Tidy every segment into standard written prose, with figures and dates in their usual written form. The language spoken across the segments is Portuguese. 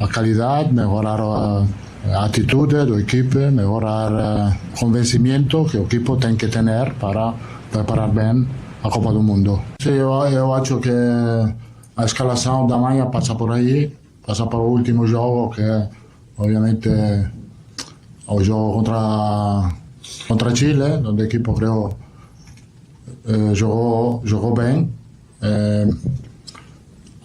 a qualidade, melhorar a atitude da equipe, melhorar o convencimento que o equipo tem que ter para preparar bem a Copa do Mundo. Sim, eu acho que a escalação da manhã passa por aí, passa para o último jogo, que obviamente o jogo contra Chile, onde a equipe creio jogou bem.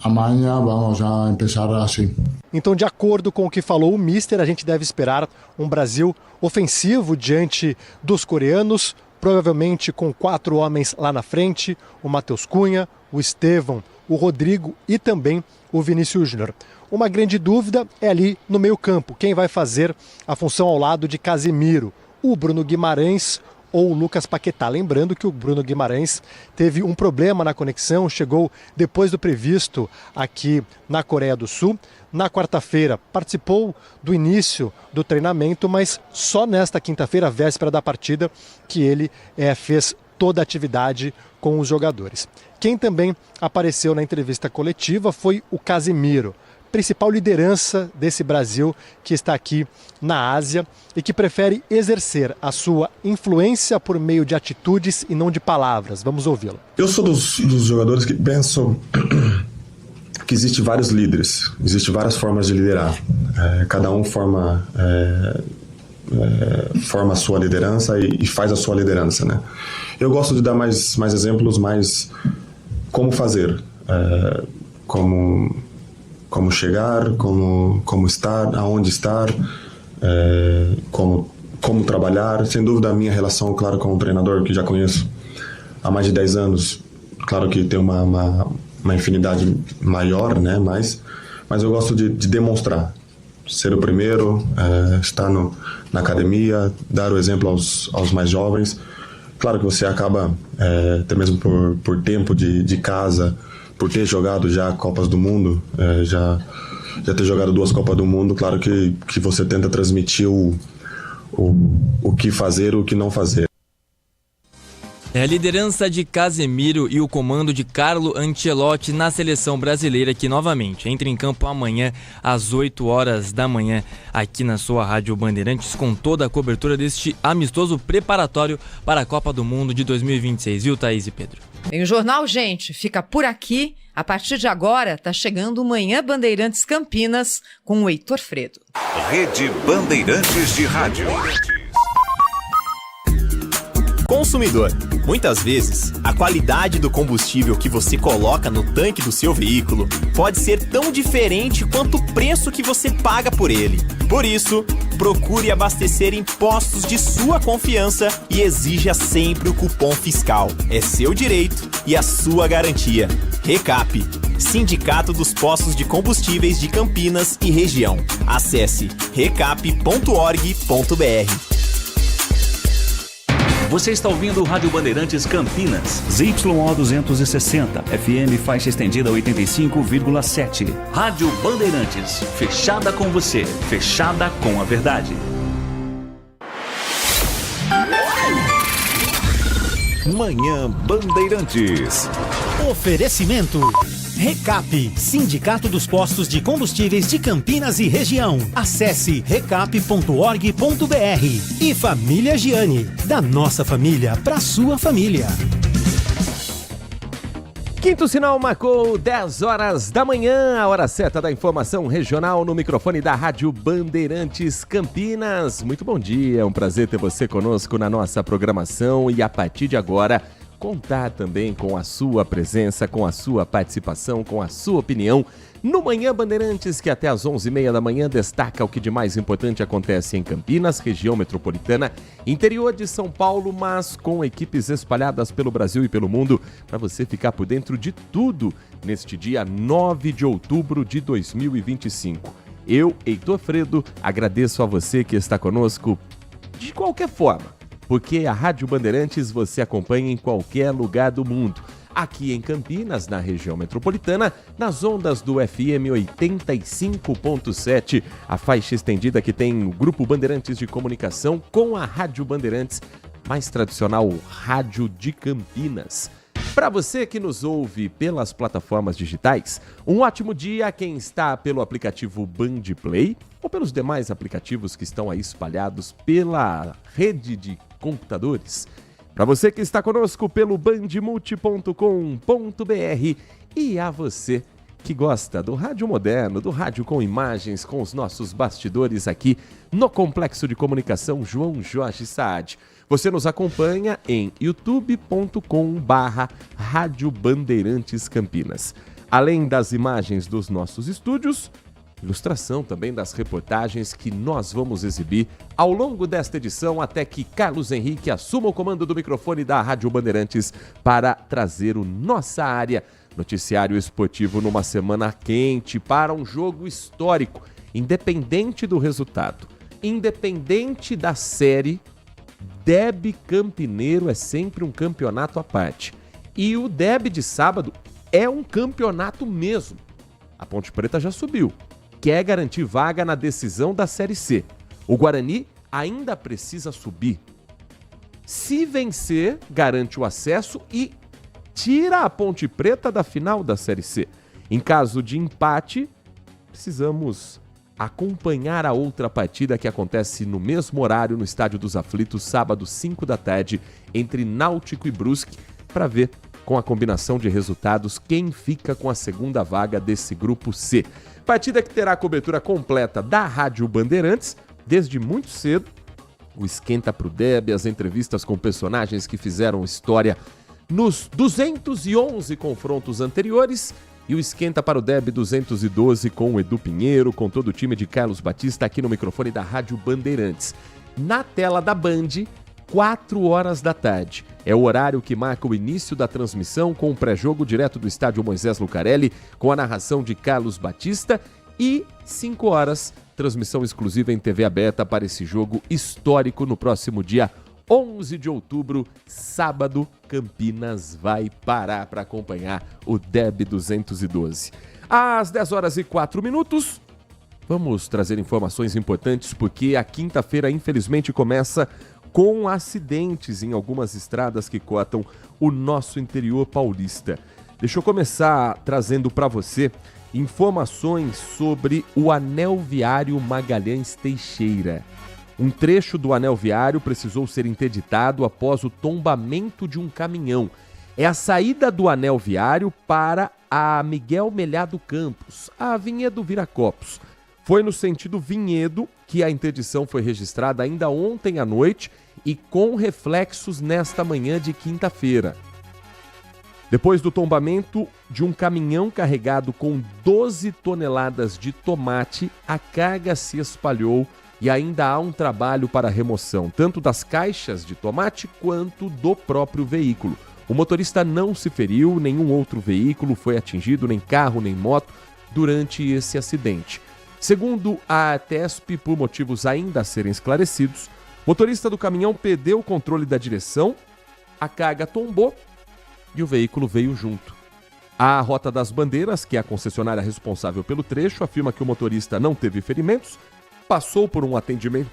Amanhã vamos a começar assim. Então, de acordo com o que falou o Mister, a gente deve esperar um Brasil ofensivo diante dos coreanos, provavelmente com 4 homens lá na frente, o Matheus Cunha, o Estevão, o Rodrigo e também o Vinícius Júnior. Uma grande dúvida é ali no meio-campo, quem vai fazer a função ao lado de Casemiro, o Bruno Guimarães ou o Lucas Paquetá. Lembrando que o Bruno Guimarães teve um problema na conexão, chegou depois do previsto aqui na Coreia do Sul. Na quarta-feira participou do início do treinamento, mas só nesta quinta-feira, véspera da partida, que ele fez toda a atividade com os jogadores. Quem também apareceu na entrevista coletiva foi o Casemiro, principal liderança desse Brasil que está aqui na Ásia e que prefere exercer a sua influência por meio de atitudes e não de palavras. Vamos ouvi-lo. Eu sou dos jogadores que pensam que existem vários líderes, existem várias formas de liderar. Cada um forma a sua liderança e faz a sua liderança, né? Eu gosto de dar mais exemplos, mais como fazer, como chegar, como estar, aonde estar, como trabalhar. Sem dúvida, a minha relação, claro, com o treinador, que já conheço há mais de 10 anos, claro que tem uma infinidade maior, né? Mas eu gosto de demonstrar, ser o primeiro, estar na academia, dar o exemplo aos mais jovens. Claro que você acaba, até mesmo por tempo de casa, por ter jogado já Copas do Mundo, já ter jogado 2 Copas do Mundo, claro que você tenta transmitir o que fazer e o que não fazer. É a liderança de Casemiro e o comando de Carlo Ancelotti na seleção brasileira, que novamente entra em campo amanhã às 8 horas da manhã aqui na sua Rádio Bandeirantes, com toda a cobertura deste amistoso preparatório para a Copa do Mundo de 2026, viu, Thaís e Pedro? E o jornal, gente, fica por aqui. A partir de agora, tá chegando o Manhã Bandeirantes Campinas com o Heitor Fredo. Rede Bandeirantes de Rádio. Consumidor, muitas vezes, a qualidade do combustível que você coloca no tanque do seu veículo pode ser tão diferente quanto o preço que você paga por ele. Por isso, procure abastecer em postos de sua confiança e exija sempre o cupom fiscal. É seu direito e a sua garantia. Recap, Sindicato dos Postos de Combustíveis de Campinas e Região. Acesse recap.org.br. Você está ouvindo o Rádio Bandeirantes Campinas, ZYO 260, FM faixa estendida 85,7. Rádio Bandeirantes, fechada com você, fechada com a verdade. Manhã Bandeirantes. Oferecimento Recap, Sindicato dos Postos de Combustíveis de Campinas e Região. Acesse recap.org.br. E Família Giani, da nossa família para sua família. Quinto sinal marcou 10 horas da manhã, a hora certa da informação regional no microfone da Rádio Bandeirantes Campinas. Muito bom dia, é um prazer ter você conosco na nossa programação e a partir de agora contar também com a sua presença, com a sua participação, com a sua opinião no Manhã Bandeirantes, que até às 11h30 da manhã destaca o que de mais importante acontece em Campinas, região metropolitana, interior de São Paulo, mas com equipes espalhadas pelo Brasil e pelo mundo, para você ficar por dentro de tudo neste dia 9 de outubro de 2025. Eu, Heitor Fredo, agradeço a você que está conosco de qualquer forma, porque a Rádio Bandeirantes você acompanha em qualquer lugar do mundo. Aqui em Campinas, na região metropolitana, nas ondas do FM 85.7, a faixa estendida que tem o Grupo Bandeirantes de Comunicação com a Rádio Bandeirantes, mais tradicional rádio de Campinas. Para você que nos ouve pelas plataformas digitais, um ótimo dia a quem está pelo aplicativo Band Play ou pelos demais aplicativos que estão aí espalhados pela rede de computadores. Para você que está conosco pelo bandmulti.com.br e a você que gosta do rádio moderno, do rádio com imagens, com os nossos bastidores aqui no Complexo de Comunicação João Jorge Saad. Você nos acompanha em youtube.com/Rádio Bandeirantes Campinas. Além das imagens dos nossos estúdios, ilustração também das reportagens que nós vamos exibir ao longo desta edição até que Carlos Henrique assuma o comando do microfone da Rádio Bandeirantes para trazer o Nossa Área, noticiário esportivo numa semana quente para um jogo histórico, independente do resultado, independente da série. Derby Campineiro é sempre um campeonato à parte. E o derby de sábado é um campeonato mesmo. A Ponte Preta já subiu, quer garantir vaga na decisão da Série C. O Guarani ainda precisa subir. Se vencer, garante o acesso e tira a Ponte Preta da final da Série C. Em caso de empate, precisamos acompanhar a outra partida que acontece no mesmo horário no Estádio dos Aflitos, sábado 5 da tarde, entre Náutico e Brusque, para ver com a combinação de resultados quem fica com a segunda vaga desse grupo C. Partida que terá a cobertura completa da Rádio Bandeirantes, desde muito cedo. O esquenta pro derby, as entrevistas com personagens que fizeram história nos 211 confrontos anteriores e o esquenta para o derby 212 com o Edu Pinheiro, com todo o time de Carlos Batista aqui no microfone da Rádio Bandeirantes. Na tela da Band, 4 horas da tarde. É o horário que marca o início da transmissão com o pré-jogo direto do estádio Moisés Lucarelli, com a narração de Carlos Batista e 5 horas, transmissão exclusiva em TV aberta para esse jogo histórico no próximo dia 11 de outubro, sábado, Campinas vai parar para acompanhar o Derby 212. Às 10 horas e 4 minutos, vamos trazer informações importantes porque a quinta-feira, infelizmente, começa com acidentes em algumas estradas que cortam o nosso interior paulista. Deixa eu começar trazendo para você informações sobre o Anel Viário Magalhães Teixeira. Um trecho do anel viário precisou ser interditado após o tombamento de um caminhão. É a saída do anel viário para a Miguel Melhado Campos, a Vinhedo Viracopos. Foi no sentido Vinhedo que a interdição foi registrada ainda ontem à noite e com reflexos nesta manhã de quinta-feira. Depois do tombamento de um caminhão carregado com 12 toneladas de tomate, a carga se espalhou e ainda há um trabalho para remoção, tanto das caixas de tomate quanto do próprio veículo. O motorista não se feriu, nenhum outro veículo foi atingido, nem carro, nem moto, durante esse acidente. Segundo a ATESP, por motivos ainda a serem esclarecidos, o motorista do caminhão perdeu o controle da direção, a carga tombou e o veículo veio junto. A Rota das Bandeiras, que é a concessionária responsável pelo trecho, afirma que o motorista não teve ferimentos, passou por um atendimento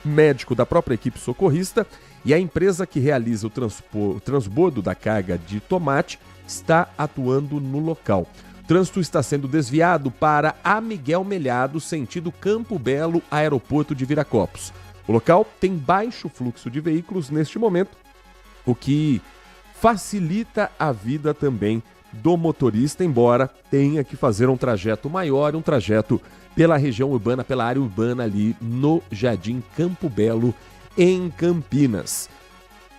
médico da própria equipe socorrista e a empresa que realiza o transbordo da carga de tomate está atuando no local. O trânsito está sendo desviado para a Miguel Melhado, sentido Campo Belo, aeroporto de Viracopos. O local tem baixo fluxo de veículos neste momento, o que facilita a vida também do motorista, embora tenha que fazer um trajeto maior, um trajeto pela região urbana, pela área urbana ali no Jardim Campo Belo, em Campinas.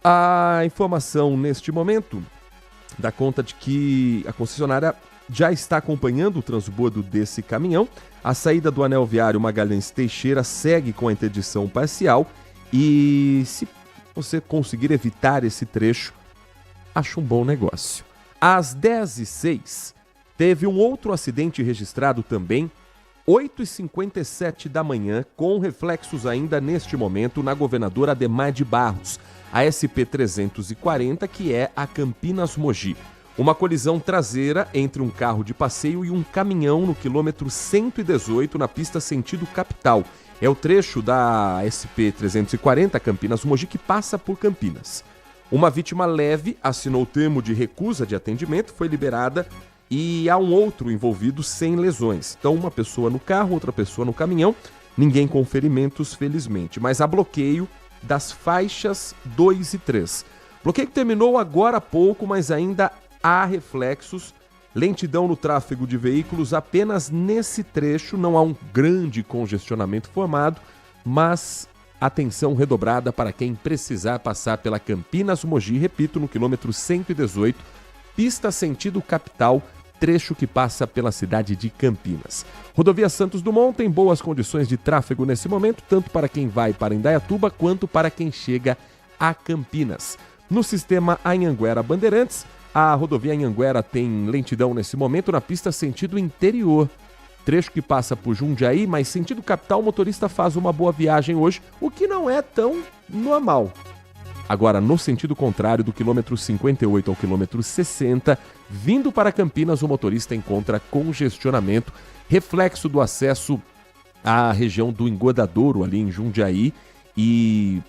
A informação neste momento dá conta de que a concessionária já está acompanhando o transbordo desse caminhão. A saída do Anel Viário Magalhães Teixeira segue com a interdição parcial e se você conseguir evitar esse trecho, acho um bom negócio. Às 10h06, teve um outro acidente registrado também, 8h57 da manhã, com reflexos ainda neste momento na Governador Adhemar de Barros, a SP-340, que é a Campinas Mogi. Uma colisão traseira entre um carro de passeio e um caminhão no quilômetro 118 na pista sentido capital. É o trecho da SP-340 Campinas Mogi que passa por Campinas. Uma vítima leve assinou o termo de recusa de atendimento, foi liberada e há um outro envolvido sem lesões. Então, uma pessoa no carro, outra pessoa no caminhão, ninguém com ferimentos, felizmente. Mas há bloqueio das faixas 2 e 3. Bloqueio que terminou agora há pouco, mas ainda há reflexos. Lentidão no tráfego de veículos apenas nesse trecho, não há um grande congestionamento formado, mas atenção redobrada para quem precisar passar pela Campinas-Mogi, repito, no quilômetro 118, pista sentido capital, trecho que passa pela cidade de Campinas. Rodovia Santos Dumont tem boas condições de tráfego nesse momento, tanto para quem vai para Indaiatuba quanto para quem chega a Campinas. No sistema Anhanguera-Bandeirantes, a rodovia Anhanguera tem lentidão nesse momento na pista sentido interior. Trecho que passa por Jundiaí, mas sentido capital, o motorista faz uma boa viagem hoje, o que não é tão normal. Agora, no sentido contrário, do quilômetro 58 ao quilômetro 60, vindo para Campinas, o motorista encontra congestionamento, reflexo do acesso à região do Engordadouro, ali em Jundiaí, e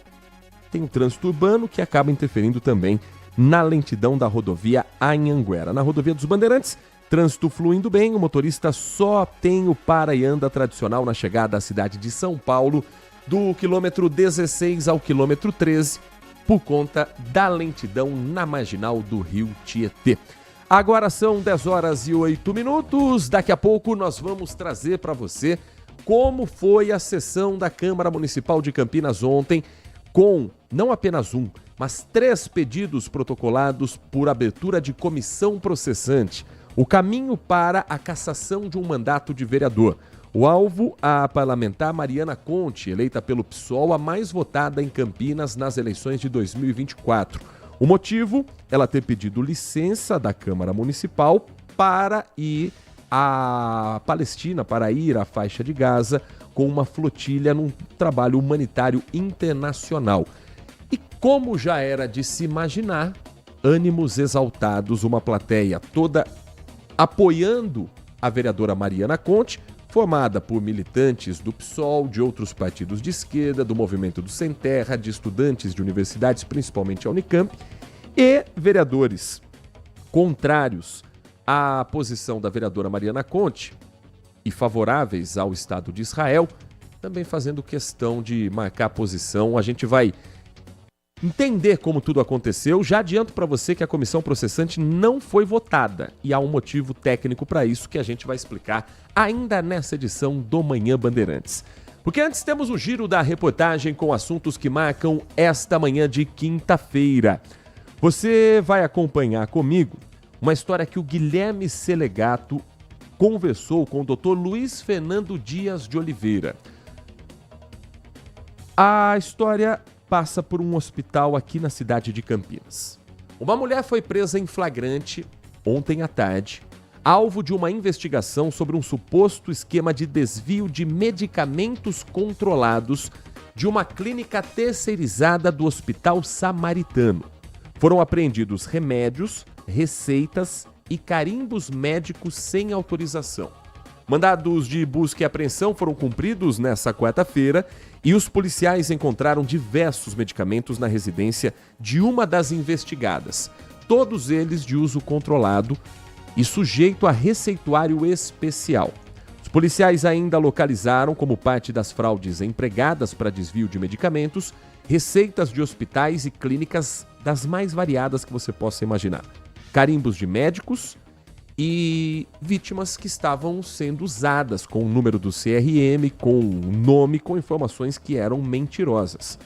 tem o trânsito urbano que acaba interferindo também na lentidão da rodovia Anhanguera. Na rodovia dos Bandeirantes, trânsito fluindo bem, o motorista só tem o para e anda tradicional na chegada à cidade de São Paulo, do quilômetro 16 ao quilômetro 13, por conta da lentidão na marginal do Rio Tietê. Agora são 10 horas e 8 minutos. Daqui a pouco nós vamos trazer para você como foi a sessão da Câmara Municipal de Campinas ontem, com não apenas um, mas 3 pedidos protocolados por abertura de comissão processante. O caminho para a cassação de um mandato de vereador. O alvo, a parlamentar Mariana Conte, eleita pelo PSOL, a mais votada em Campinas nas eleições de 2024. O motivo, ela ter pedido licença da Câmara Municipal para ir à Palestina, para ir à faixa de Gaza, com uma flotilha num trabalho humanitário internacional. E como já era de se imaginar, ânimos exaltados, uma plateia toda apoiando a vereadora Mariana Conte, formada por militantes do PSOL, de outros partidos de esquerda, do Movimento do Sem Terra, de estudantes de universidades, principalmente a Unicamp, e vereadores contrários à posição da vereadora Mariana Conte e favoráveis ao Estado de Israel, também fazendo questão de marcar posição. A gente vai entender como tudo aconteceu. Já adianto para você que a comissão processante não foi votada e há um motivo técnico para isso que a gente vai explicar ainda nessa edição do Manhã Bandeirantes. Porque antes temos o giro da reportagem com assuntos que marcam esta manhã de quinta-feira. Você vai acompanhar comigo uma história que o Guilherme Selegato conversou com o Dr. Luiz Fernando Dias de Oliveira. A história passa por um hospital aqui na cidade de Campinas. Uma mulher foi presa em flagrante ontem à tarde, alvo de uma investigação sobre um suposto esquema de desvio de medicamentos controlados de uma clínica terceirizada do Hospital Samaritano. Foram apreendidos remédios, receitas e carimbos médicos sem autorização. Mandados de busca e apreensão foram cumpridos nesta quarta-feira e os policiais encontraram diversos medicamentos na residência de uma das investigadas, todos eles de uso controlado e sujeito a receituário especial. Os policiais ainda localizaram, como parte das fraudes empregadas para desvio de medicamentos, receitas de hospitais e clínicas das mais variadas que você possa imaginar. Carimbos de médicos e vítimas que estavam sendo usadas com o número do CRM, com o nome, com informações que eram mentirosas.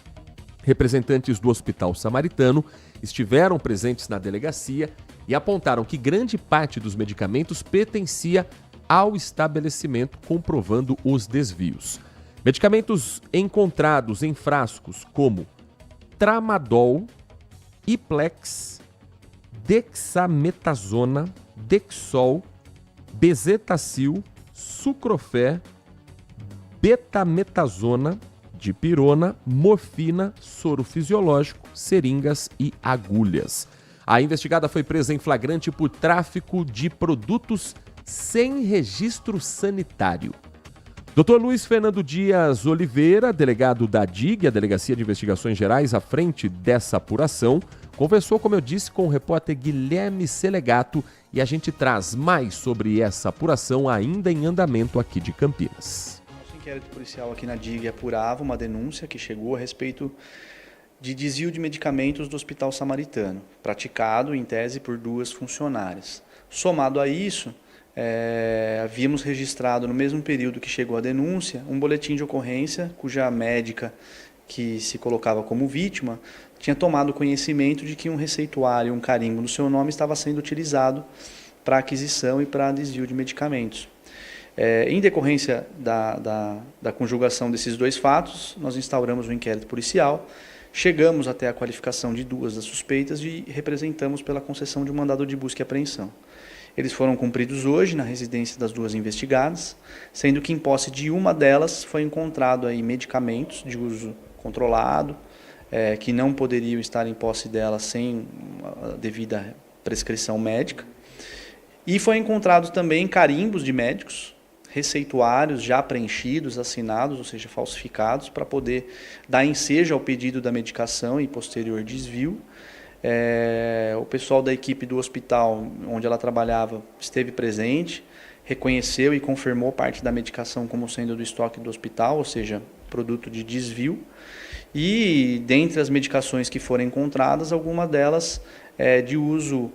Representantes do Hospital Samaritano estiveram presentes na delegacia e apontaram que grande parte dos medicamentos pertencia ao estabelecimento, comprovando os desvios. Medicamentos encontrados em frascos como Tramadol, Iplex, Dexametasona, Dexol, Bezetacil, Sucrofé, Betametasona, Dipirona, morfina, soro fisiológico, seringas e agulhas. A investigada foi presa em flagrante por tráfico de produtos sem registro sanitário. Dr. Luiz Fernando Dias Oliveira, delegado da DIG, a Delegacia de Investigações Gerais, à frente dessa apuração, conversou, como eu disse, com o repórter Guilherme Selegato e a gente traz mais sobre essa apuração ainda em andamento aqui de Campinas. O inquérito policial aqui na DIG apurava uma denúncia que chegou a respeito de desvio de medicamentos do Hospital Samaritano, praticado em tese por 2 funcionárias. Somado a isso, havíamos registrado no mesmo período que chegou a denúncia um boletim de ocorrência cuja médica que se colocava como vítima tinha tomado conhecimento de que um receituário, um carimbo no seu nome estava sendo utilizado para aquisição e para desvio de medicamentos. Em decorrência da conjugação desses 2 fatos, nós instauramos um inquérito policial, chegamos até a qualificação de 2 das suspeitas e representamos pela concessão de um mandado de busca e apreensão. Eles foram cumpridos hoje na residência das 2 investigadas, sendo que em posse de uma delas foi encontrado aí medicamentos de uso controlado, que não poderiam estar em posse dela sem a devida prescrição médica. E foi encontrado também carimbos de médicos, receituários já preenchidos, assinados, ou seja, falsificados, para poder dar ensejo ao pedido da medicação e posterior desvio. O pessoal da equipe do hospital onde ela trabalhava esteve presente, reconheceu e confirmou parte da medicação como sendo do estoque do hospital, ou seja, produto de desvio. E dentre as medicações que foram encontradas, algumas delas de uso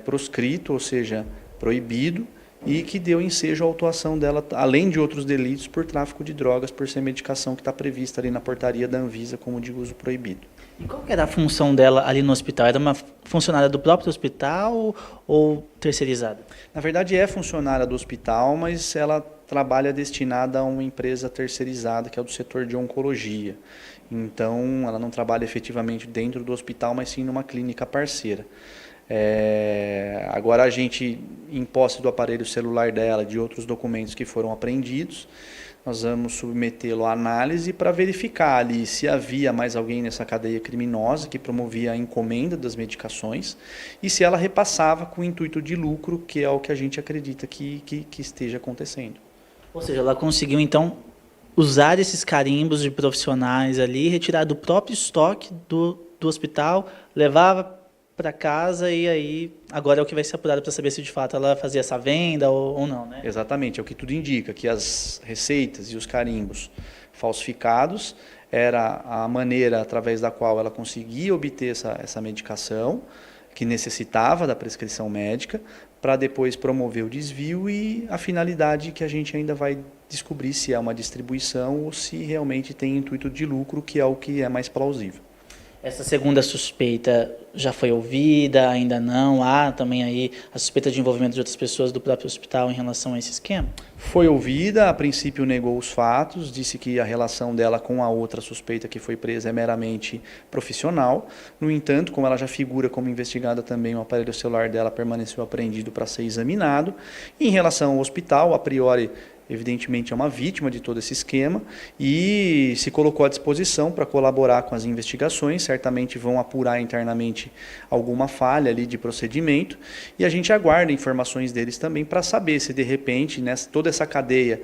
proscrito, ou seja, proibido, e que deu ensejo à autuação dela, além de outros delitos, por tráfico de drogas, por ser medicação que está prevista ali na portaria da Anvisa como de uso proibido. E qual que era a função dela ali no hospital? Era uma funcionária do próprio hospital ou terceirizada? Na verdade é funcionária do hospital, mas ela trabalha destinada a uma empresa terceirizada, que é do setor de oncologia. Então ela não trabalha efetivamente dentro do hospital, mas sim numa clínica parceira. Agora a gente, em posse do aparelho celular dela, de outros documentos que foram apreendidos, nós vamos submetê-lo à análise para verificar ali se havia mais alguém nessa cadeia criminosa que promovia a encomenda das medicações e se ela repassava com o intuito de lucro, que é o que a gente acredita que esteja acontecendo. Ou seja, ela conseguiu então usar esses carimbos de profissionais ali, retirar do próprio estoque do hospital, levava para casa e aí agora é o que vai ser apurado para saber se de fato ela fazia essa venda ou não, né? Exatamente, é o que tudo indica, que as receitas e os carimbos falsificados era a maneira através da qual ela conseguia obter essa medicação que necessitava da prescrição médica para depois promover o desvio e a finalidade que a gente ainda vai descobrir se é uma distribuição ou se realmente tem intuito de lucro, que é o que é mais plausível. Essa segunda suspeita já foi ouvida, ainda não? Há também aí a suspeita de envolvimento de outras pessoas do próprio hospital em relação a esse esquema? Foi ouvida, a princípio negou os fatos, disse que a relação dela com a outra suspeita que foi presa é meramente profissional. No entanto, como ela já figura como investigada também, o aparelho celular dela permaneceu apreendido para ser examinado. E em relação ao hospital, a priori, evidentemente é uma vítima de todo esse esquema e se colocou à disposição para colaborar com as investigações, certamente vão apurar internamente alguma falha ali de procedimento e a gente aguarda informações deles também para saber se de repente toda essa cadeia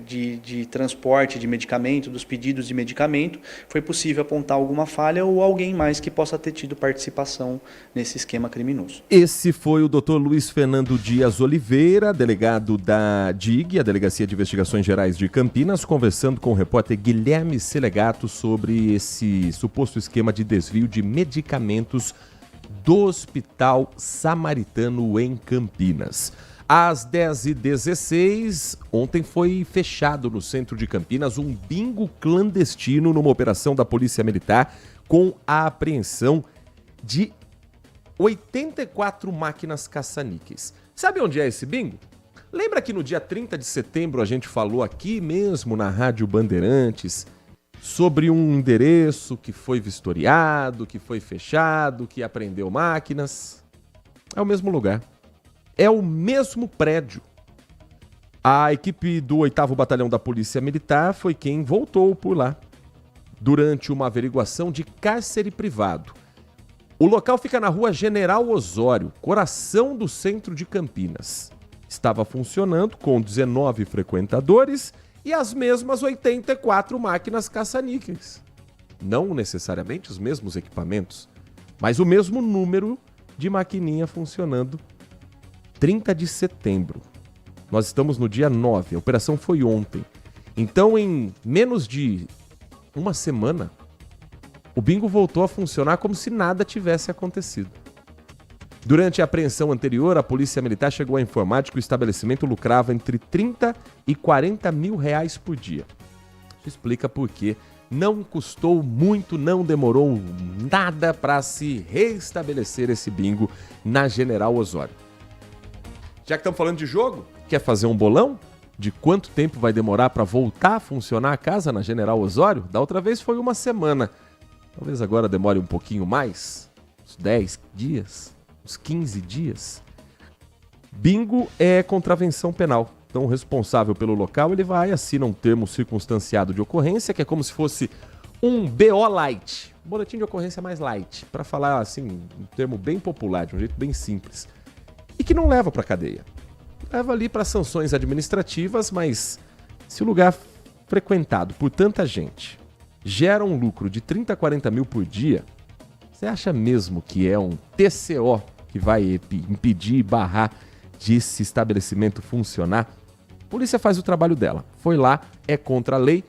de transporte de medicamento, dos pedidos de medicamento, foi possível apontar alguma falha ou alguém mais que possa ter tido participação nesse esquema criminoso. Esse foi o Dr. Luiz Fernando Dias Oliveira, delegado da DIG, a Delegacia de Investigações Gerais de Campinas, conversando com o repórter Guilherme Selegato sobre esse suposto esquema de desvio de medicamentos do Hospital Samaritano em Campinas. Às 10h16, ontem foi fechado no centro de Campinas um bingo clandestino numa operação da Polícia Militar com a apreensão de 84 máquinas caça-níqueis. Sabe onde é esse bingo? Lembra que no dia 30 de setembro a gente falou aqui mesmo na Rádio Bandeirantes sobre um endereço que foi vistoriado, que foi fechado, que apreendeu máquinas? É o mesmo lugar. É o mesmo prédio. A equipe do 8º Batalhão da Polícia Militar foi quem voltou por lá durante uma averiguação de cárcere privado. O local fica na rua General Osório, coração do centro de Campinas. Estava funcionando com 19 frequentadores e as mesmas 84 máquinas caça-níqueis. Não necessariamente os mesmos equipamentos, Mas o mesmo número de maquininha funcionando 30 de setembro. Nós estamos no dia 9, a operação foi ontem. Então, em menos de uma semana, o bingo voltou a funcionar como se nada tivesse acontecido. Durante a apreensão anterior, a Polícia Militar chegou a informar de que o estabelecimento lucrava entre 30 e 40 mil reais por dia. Isso explica por que não custou muito, não demorou nada para se restabelecer esse bingo na General Osório. Já que estamos falando de jogo, quer fazer um bolão de quanto tempo vai demorar para voltar a funcionar a casa na General Osório? Da outra vez foi uma semana. Talvez agora demore um pouquinho mais, uns 10 dias, uns 15 dias. Bingo é contravenção penal. Então o responsável pelo local, ele vai e assina um termo circunstanciado de ocorrência, que é como se fosse um BO light, boletim de ocorrência mais light, para falar assim, um termo bem popular, de um jeito bem simples. E que não leva para cadeia. Leva ali para sanções administrativas, mas se o lugar frequentado por tanta gente gera um lucro de 30 a 40 mil por dia, você acha mesmo que é um TCO que vai impedir e barrar desse estabelecimento funcionar? A polícia faz o trabalho dela. Foi lá, é contra a lei,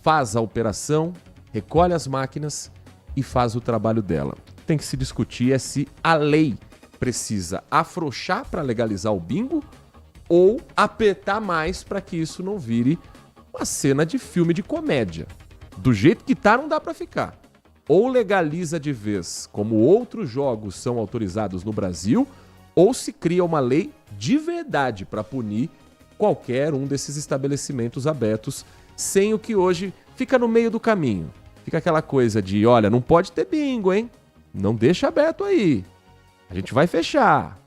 faz a operação, recolhe as máquinas e faz o trabalho dela. Tem que se discutir é se a lei precisa afrouxar para legalizar o bingo ou apertar mais para que isso não vire uma cena de filme de comédia. Do jeito que tá, não dá para ficar. Ou legaliza de vez, como outros jogos são autorizados no Brasil, ou se cria uma lei de verdade para punir qualquer um desses estabelecimentos abertos, sem o que hoje fica no meio do caminho. Fica aquela coisa de, olha, não pode ter bingo, hein? Não deixa aberto aí. A gente vai fechar.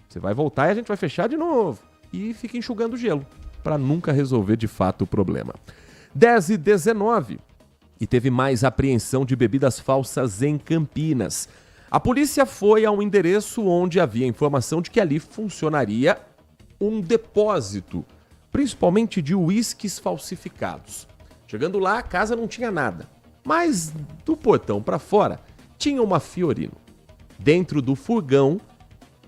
Você vai voltar e a gente vai fechar de novo. E fica enxugando gelo, para nunca resolver de fato o problema. 10h19. E teve mais apreensão de bebidas falsas em Campinas. A polícia foi a um endereço onde havia informação de que ali funcionaria um depósito, principalmente de uísques falsificados. Chegando lá, a casa não tinha nada, mas do portão para fora tinha uma Fiorino. Dentro do furgão,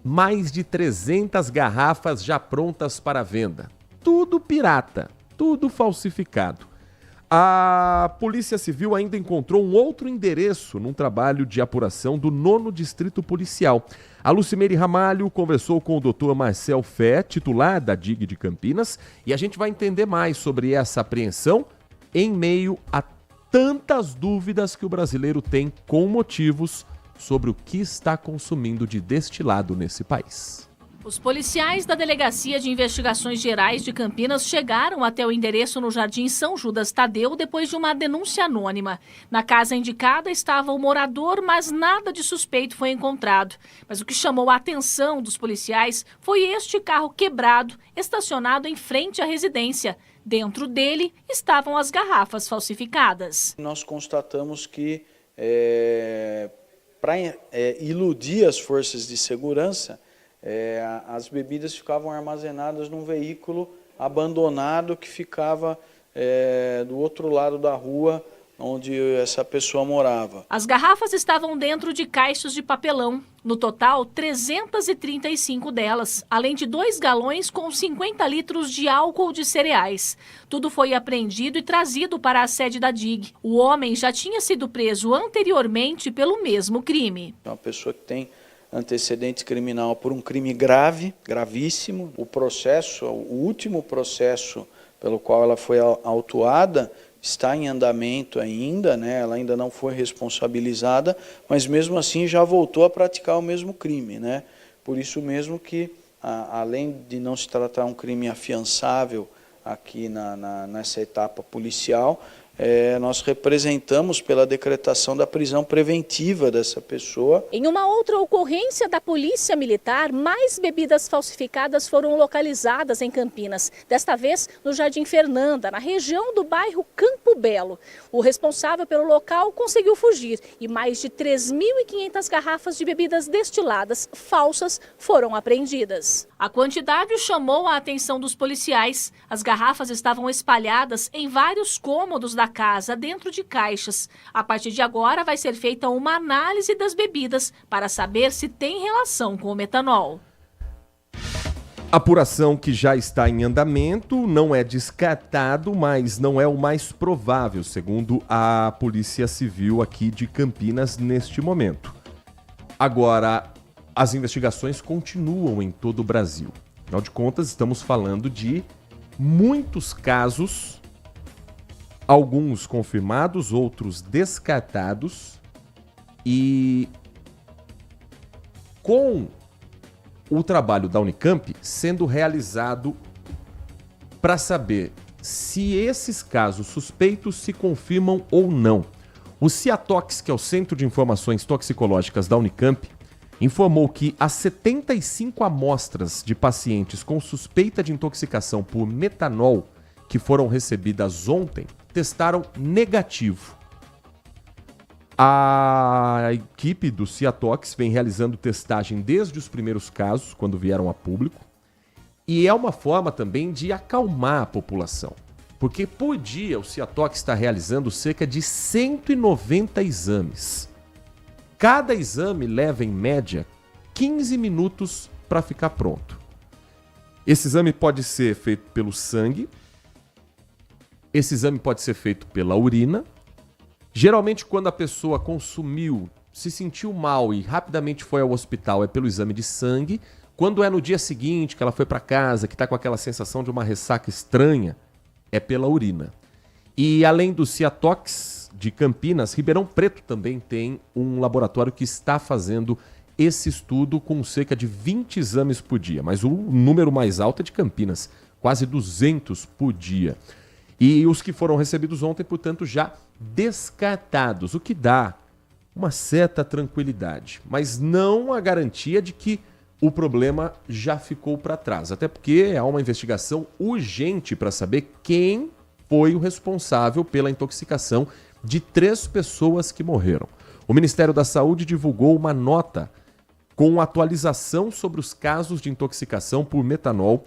mais de 300 garrafas já prontas para venda. Tudo pirata, tudo falsificado. A Polícia Civil ainda encontrou um outro endereço num trabalho de apuração do 9º Distrito Policial. A Lucimeire Ramalho conversou com o Dr. Marcel Fé, titular da DIG de Campinas, e a gente vai entender mais sobre essa apreensão em meio a tantas dúvidas que o brasileiro tem com motivos sobre o que está consumindo de destilado nesse país. Os policiais da Delegacia de Investigações Gerais de Campinas chegaram até o endereço no Jardim São Judas Tadeu depois de uma denúncia anônima. Na casa indicada estava o morador, mas nada de suspeito foi encontrado. Mas o que chamou a atenção dos policiais foi este carro quebrado, estacionado em frente à residência. Dentro dele estavam as garrafas falsificadas. Nós constatamos que, para iludir as forças de segurança, as bebidas ficavam armazenadas num veículo abandonado que ficava do outro lado da rua onde essa pessoa morava. As garrafas estavam dentro de caixas de papelão. No total, 335 delas, além de 2 galões com 50 litros de álcool de cereais. Tudo foi apreendido e trazido para a sede da DIG. O homem já tinha sido preso anteriormente pelo mesmo crime. É uma pessoa que tem antecedente criminal por um crime grave, gravíssimo. O último processo pelo qual ela foi autuada está em andamento ainda, né? Ela ainda não foi responsabilizada, mas mesmo assim já voltou a praticar o mesmo crime, né? Por isso mesmo que, além de não se tratar um crime afiançável aqui nessa etapa policial, nós representamos pela decretação da prisão preventiva dessa pessoa. Em uma outra ocorrência da Polícia Militar, mais bebidas falsificadas foram localizadas em Campinas. Desta vez no Jardim Fernanda, na região do bairro Campo Belo. O responsável pelo local conseguiu fugir e mais de 3.500 garrafas de bebidas destiladas falsas foram apreendidas. A quantidade chamou a atenção dos policiais. As garrafas estavam espalhadas em vários cômodos da da casa dentro de caixas. A partir de agora vai ser feita uma análise das bebidas para saber se tem relação com o metanol. Apuração que já está em andamento, não é descartado, mas não é o mais provável, segundo a Polícia Civil aqui de Campinas neste momento. Agora, as investigações continuam em todo o Brasil. Afinal de contas, estamos falando de muitos casos, alguns confirmados, outros descartados, e com o trabalho da Unicamp sendo realizado para saber se esses casos suspeitos se confirmam ou não. O Ciatox, que é o Centro de Informações Toxicológicas da Unicamp, informou que as 75 amostras de pacientes com suspeita de intoxicação por metanol que foram recebidas ontem testaram negativo. A equipe do Ciatox vem realizando testagem desde os primeiros casos, quando vieram a público, e é uma forma também de acalmar a população, porque por dia o Ciatox está realizando cerca de 190 exames. Cada exame leva, em média, 15 minutos para ficar pronto. Esse exame pode ser feito pelo sangue, esse exame pode ser feito pela urina. Geralmente, quando a pessoa consumiu, se sentiu mal e rapidamente foi ao hospital, é pelo exame de sangue. Quando é no dia seguinte, que ela foi para casa, que está com aquela sensação de uma ressaca estranha, é pela urina. E além do Ciatox de Campinas, Ribeirão Preto também tem um laboratório que está fazendo esse estudo com cerca de 20 exames por dia. Mas o número mais alto é de Campinas, quase 200 por dia. E os que foram recebidos ontem, portanto, já descartados, o que dá uma certa tranquilidade, mas não a garantia de que o problema já ficou para trás, até porque há uma investigação urgente para saber quem foi o responsável pela intoxicação de 3 pessoas que morreram. O Ministério da Saúde divulgou uma nota com atualização sobre os casos de intoxicação por metanol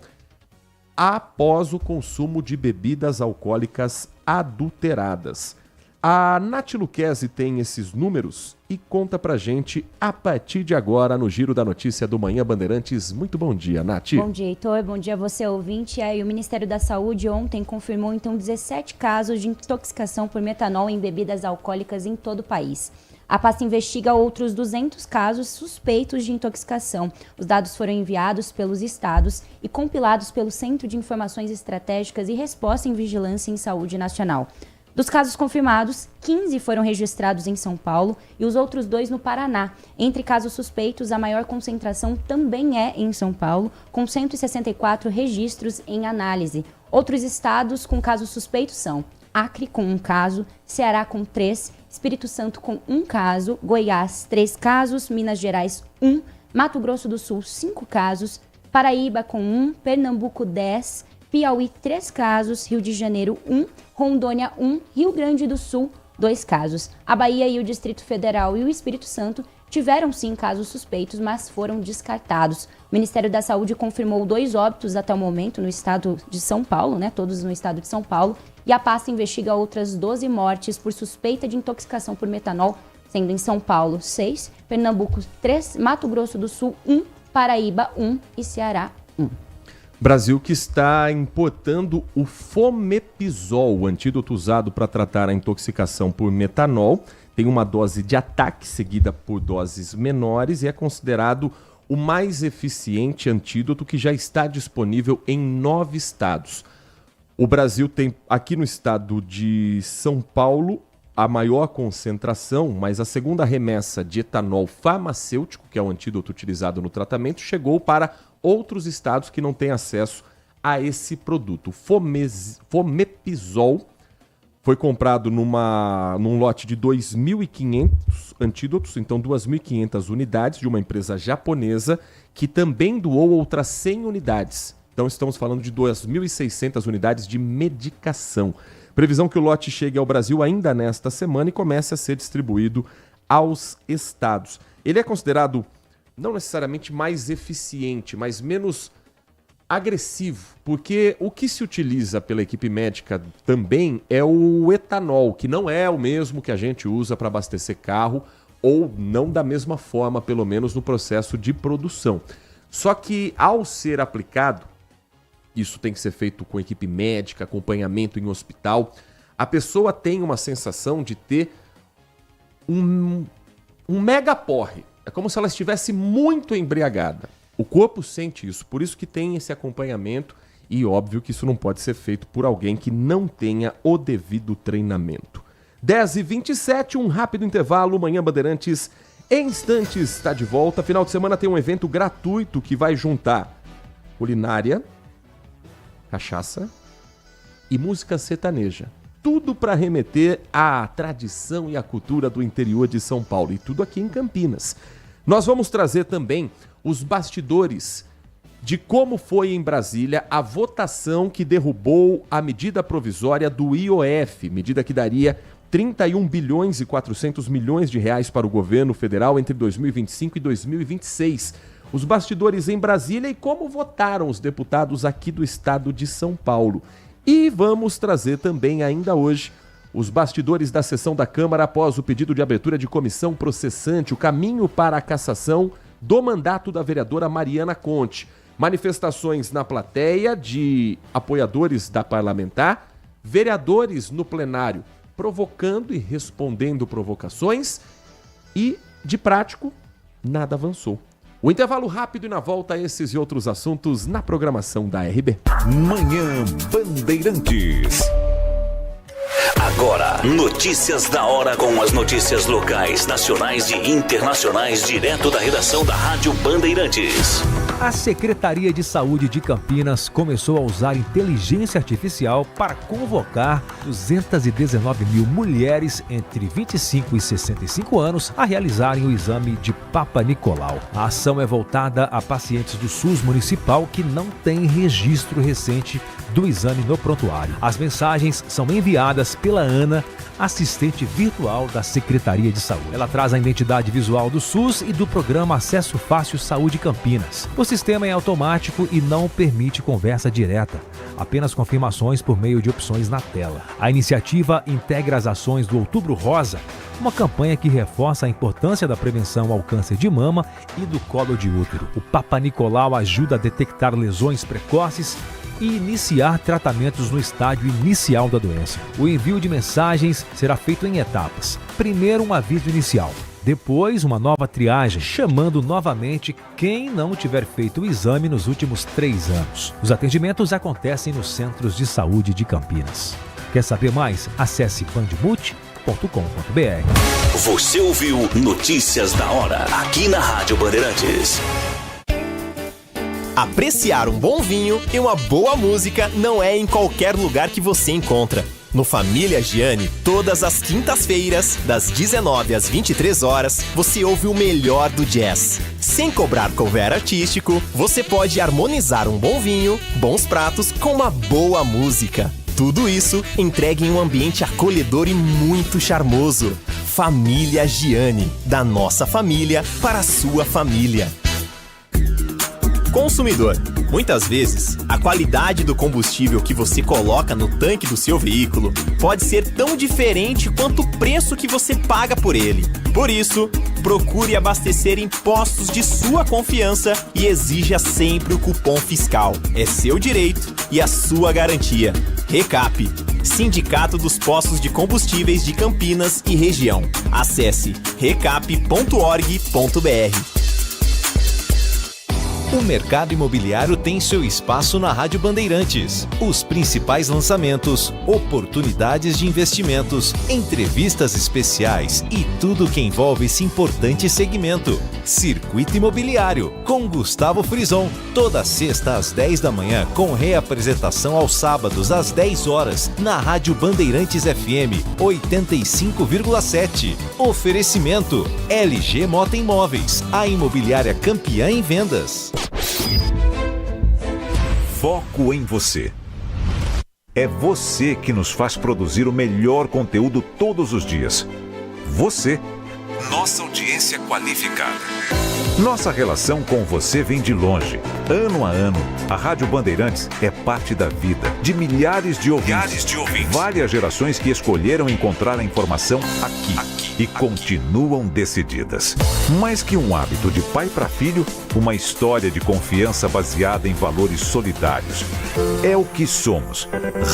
após o consumo de bebidas alcoólicas adulteradas. A Nath Luquezzi tem esses números e conta pra gente a partir de agora no Giro da Notícia do Manhã Bandeirantes. Muito bom dia, Nath. Bom dia, Heitor. Bom dia a você, ouvinte. O Ministério da Saúde ontem confirmou então 17 casos de intoxicação por metanol em bebidas alcoólicas em todo o país. A pasta investiga outros 200 casos suspeitos de intoxicação. Os dados foram enviados pelos estados e compilados pelo Centro de Informações Estratégicas e Resposta em Vigilância em Saúde Nacional. Dos casos confirmados, 15 foram registrados em São Paulo e os outros 2 no Paraná. Entre casos suspeitos, a maior concentração também é em São Paulo, com 164 registros em análise. Outros estados com casos suspeitos são Acre, com 1 caso, Ceará, com 3, Espírito Santo, com 1 caso, Goiás, 3 casos, Minas Gerais, 1, Mato Grosso do Sul, 5 casos, Paraíba, com 1, Pernambuco, 10, Piauí, 3 casos, Rio de Janeiro, 1, Rondônia, 1, Rio Grande do Sul, 2 casos. A Bahia e o Distrito Federal e o Espírito Santo tiveram sim casos suspeitos, mas foram descartados. O Ministério da Saúde confirmou 2 óbitos até o momento no estado de São Paulo, todos no estado de São Paulo, e a pasta investiga outras 12 mortes por suspeita de intoxicação por metanol, sendo em São Paulo 6, Pernambuco 3, Mato Grosso do Sul 1, Paraíba 1 e Ceará 1. Brasil que está importando o Fomepizol, o antídoto usado para tratar a intoxicação por metanol. Tem uma dose de ataque seguida por doses menores e é considerado o mais eficiente antídoto que já está disponível em 9 estados. O Brasil tem, aqui no estado de São Paulo, a maior concentração, mas a segunda remessa de etanol farmacêutico, que é o antídoto utilizado no tratamento, chegou para outros estados que não têm acesso a esse produto. Fomepizol foi comprado num lote de 2.500 antídotos, então 2.500 unidades de uma empresa japonesa que também doou outras 100 unidades. Então estamos falando de 2.600 unidades de medicação. Previsão que o lote chegue ao Brasil ainda nesta semana e comece a ser distribuído aos estados. Ele é considerado não necessariamente mais eficiente, mas menos agressivo, porque o que se utiliza pela equipe médica também é o etanol, que não é o mesmo que a gente usa para abastecer carro, ou não da mesma forma, pelo menos no processo de produção. Só que ao ser aplicado, isso tem que ser feito com equipe médica, acompanhamento em hospital, a pessoa tem uma sensação de ter um mega porre. É como se ela estivesse muito embriagada. O corpo sente isso, por isso que tem esse acompanhamento e óbvio que isso não pode ser feito por alguém que não tenha o devido treinamento. 10h27, um rápido intervalo, Manhã Bandeirantes em instantes está de volta. Final de semana tem um evento gratuito que vai juntar culinária, cachaça e música sertaneja. Tudo para remeter à tradição e à cultura do interior de São Paulo e tudo aqui em Campinas. Nós vamos trazer também os bastidores de como foi em Brasília a votação que derrubou a medida provisória do IOF, medida que daria 31 bilhões e 400 milhões de reais para o governo federal entre 2025 e 2026. Os bastidores em Brasília e como votaram os deputados aqui do estado de São Paulo. E vamos trazer também ainda hoje os bastidores da sessão da Câmara após o pedido de abertura de comissão processante, o caminho para a cassação do mandato da vereadora Mariana Conte. Manifestações na plateia de apoiadores da parlamentar, vereadores no plenário provocando e respondendo provocações e, de prático, nada avançou. O intervalo rápido e na volta esses e outros assuntos na programação da RB. Manhã Bandeirantes. Agora, notícias da hora com as notícias locais, nacionais e internacionais, direto da redação da Rádio Bandeirantes. A Secretaria de Saúde de Campinas começou a usar inteligência artificial para convocar 219 mil mulheres entre 25 e 65 anos a realizarem o exame de Papa Nicolau. A ação é voltada a pacientes do SUS municipal que não têm registro recente do exame no prontuário. As mensagens são enviadas pela Ana, assistente virtual da Secretaria de Saúde. Ela traz a identidade visual do SUS e do programa Acesso Fácil Saúde Campinas. O sistema é automático e não permite conversa direta, apenas confirmações por meio de opções na tela. A iniciativa integra as ações do Outubro Rosa, uma campanha que reforça a importância da prevenção ao câncer de mama e do colo de útero. O Papa Nicolau ajuda a detectar lesões precoces e iniciar tratamentos no estágio inicial da doença. O envio de mensagens será feito em etapas. Primeiro, um aviso inicial. Depois, uma nova triagem, chamando novamente quem não tiver feito o exame nos últimos 3 anos. Os atendimentos acontecem nos centros de saúde de Campinas. Quer saber mais? Acesse bandmulti.com.br. Você ouviu Notícias da Hora, aqui na Rádio Bandeirantes. Apreciar um bom vinho e uma boa música não é em qualquer lugar que você encontra. No Família Gianni, todas as quintas-feiras, das 19 às 23 horas, você ouve o melhor do jazz. Sem cobrar cover artístico, você pode harmonizar um bom vinho, bons pratos com uma boa música. Tudo isso entregue em um ambiente acolhedor e muito charmoso. Família Gianni, da nossa família para a sua família. Consumidor, muitas vezes, a qualidade do combustível que você coloca no tanque do seu veículo pode ser tão diferente quanto o preço que você paga por ele. Por isso, procure abastecer em postos de sua confiança e exija sempre o cupom fiscal. É seu direito e a sua garantia. Recap, Sindicato dos Postos de Combustíveis de Campinas e Região. Acesse recap.org.br. O mercado imobiliário tem seu espaço na Rádio Bandeirantes. Os principais lançamentos, oportunidades de investimentos, entrevistas especiais e tudo que envolve esse importante segmento. Circuito Imobiliário, com Gustavo Frison. Toda sexta às 10 da manhã, com reapresentação aos sábados às 10 horas, na Rádio Bandeirantes FM 85,7. Oferecimento LG Mota Imóveis, a imobiliária campeã em vendas. Foco em você. É você que nos faz produzir o melhor conteúdo todos os dias. Você nossa audiência qualificada. Nossa relação com você vem de longe. Ano a ano, a Rádio Bandeirantes é parte da vida de milhares de ouvintes. Várias gerações que escolheram encontrar a informação aqui e continuam decididas. Mais que um hábito de pai para filho, uma história de confiança baseada em valores solidários. É o que somos.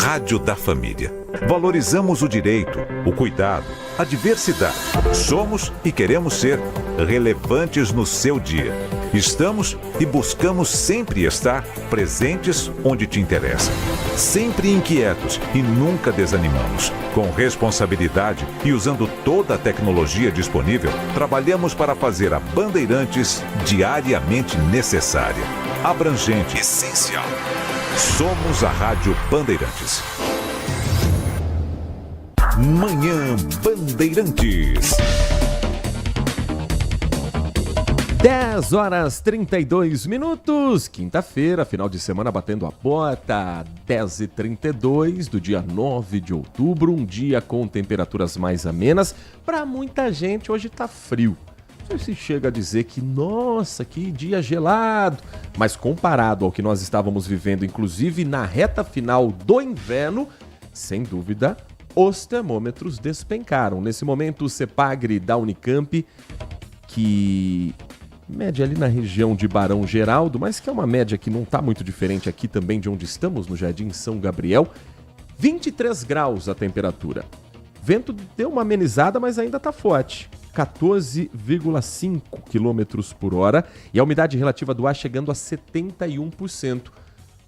Rádio da Família. Valorizamos o direito, o cuidado, a diversidade. Somos e queremos ser relevantes no seu dia. Estamos e buscamos sempre estar presentes onde te interessa. Sempre inquietos e nunca desanimamos. Com responsabilidade e usando toda a tecnologia disponível, trabalhamos para fazer a Bandeirantes diariamente necessária, abrangente, essencial. Somos a Rádio Bandeirantes. Manhã Bandeirantes. 10h32, quinta-feira, final de semana batendo a porta, 10h32 do dia 9 de outubro, um dia com temperaturas mais amenas. Para muita gente hoje tá frio. Não sei se chega a dizer que, nossa, que dia gelado, mas comparado ao que nós estávamos vivendo, inclusive na reta final do inverno, sem dúvida, os termômetros despencaram. Nesse momento, o CEPAGRE da Unicamp, que mede ali na região de Barão Geraldo, mas que é uma média que não está muito diferente aqui também de onde estamos, no Jardim São Gabriel, 23 graus a temperatura. Vento deu uma amenizada, mas ainda está forte. 14,5 km por hora e a umidade relativa do ar chegando a 71%.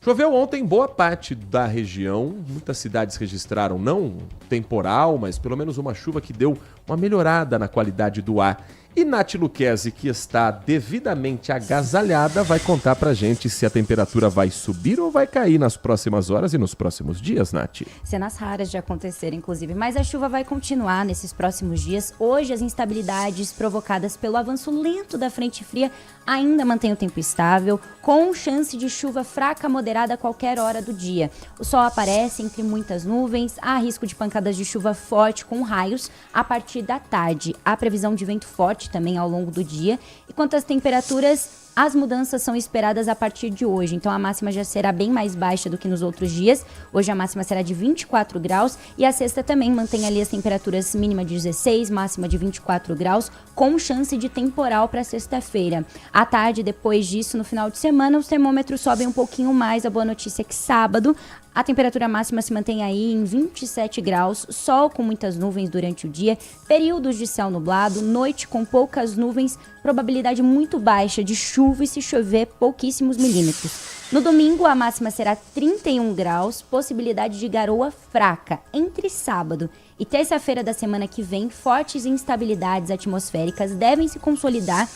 Choveu ontem em boa parte da região, muitas cidades registraram, não temporal, mas pelo menos uma chuva que deu uma melhorada na qualidade do ar. E Nath Luquezzi, que está devidamente agasalhada, vai contar pra gente se a temperatura vai subir ou vai cair nas próximas horas e nos próximos dias, Nath. Cenas raras de acontecer, inclusive, mas a chuva vai continuar nesses próximos dias. Hoje, as instabilidades provocadas pelo avanço lento da frente fria ainda mantêm o tempo estável, com chance de chuva fraca a moderada a qualquer hora do dia. O sol aparece entre muitas nuvens, há risco de pancadas de chuva forte com raios a partir da tarde. Há previsão de vento forte também ao longo do dia. E quanto às temperaturas, as mudanças são esperadas a partir de hoje. Então a máxima já será bem mais baixa do que nos outros dias. Hoje a máxima será de 24 graus e a sexta também mantém ali as temperaturas mínima de 16, máxima de 24 graus, com chance de temporal para sexta-feira. À tarde, depois disso, no final de semana, os termômetros sobem um pouquinho mais. A boa notícia é que sábado a temperatura máxima se mantém aí em 27 graus, sol com muitas nuvens durante o dia, períodos de céu nublado, noite com poucas nuvens, probabilidade muito baixa de chuva e, se chover, pouquíssimos milímetros. No domingo, a máxima será 31 graus, possibilidade de garoa fraca. Entre sábado e terça-feira da semana que vem, fortes instabilidades atmosféricas devem se consolidar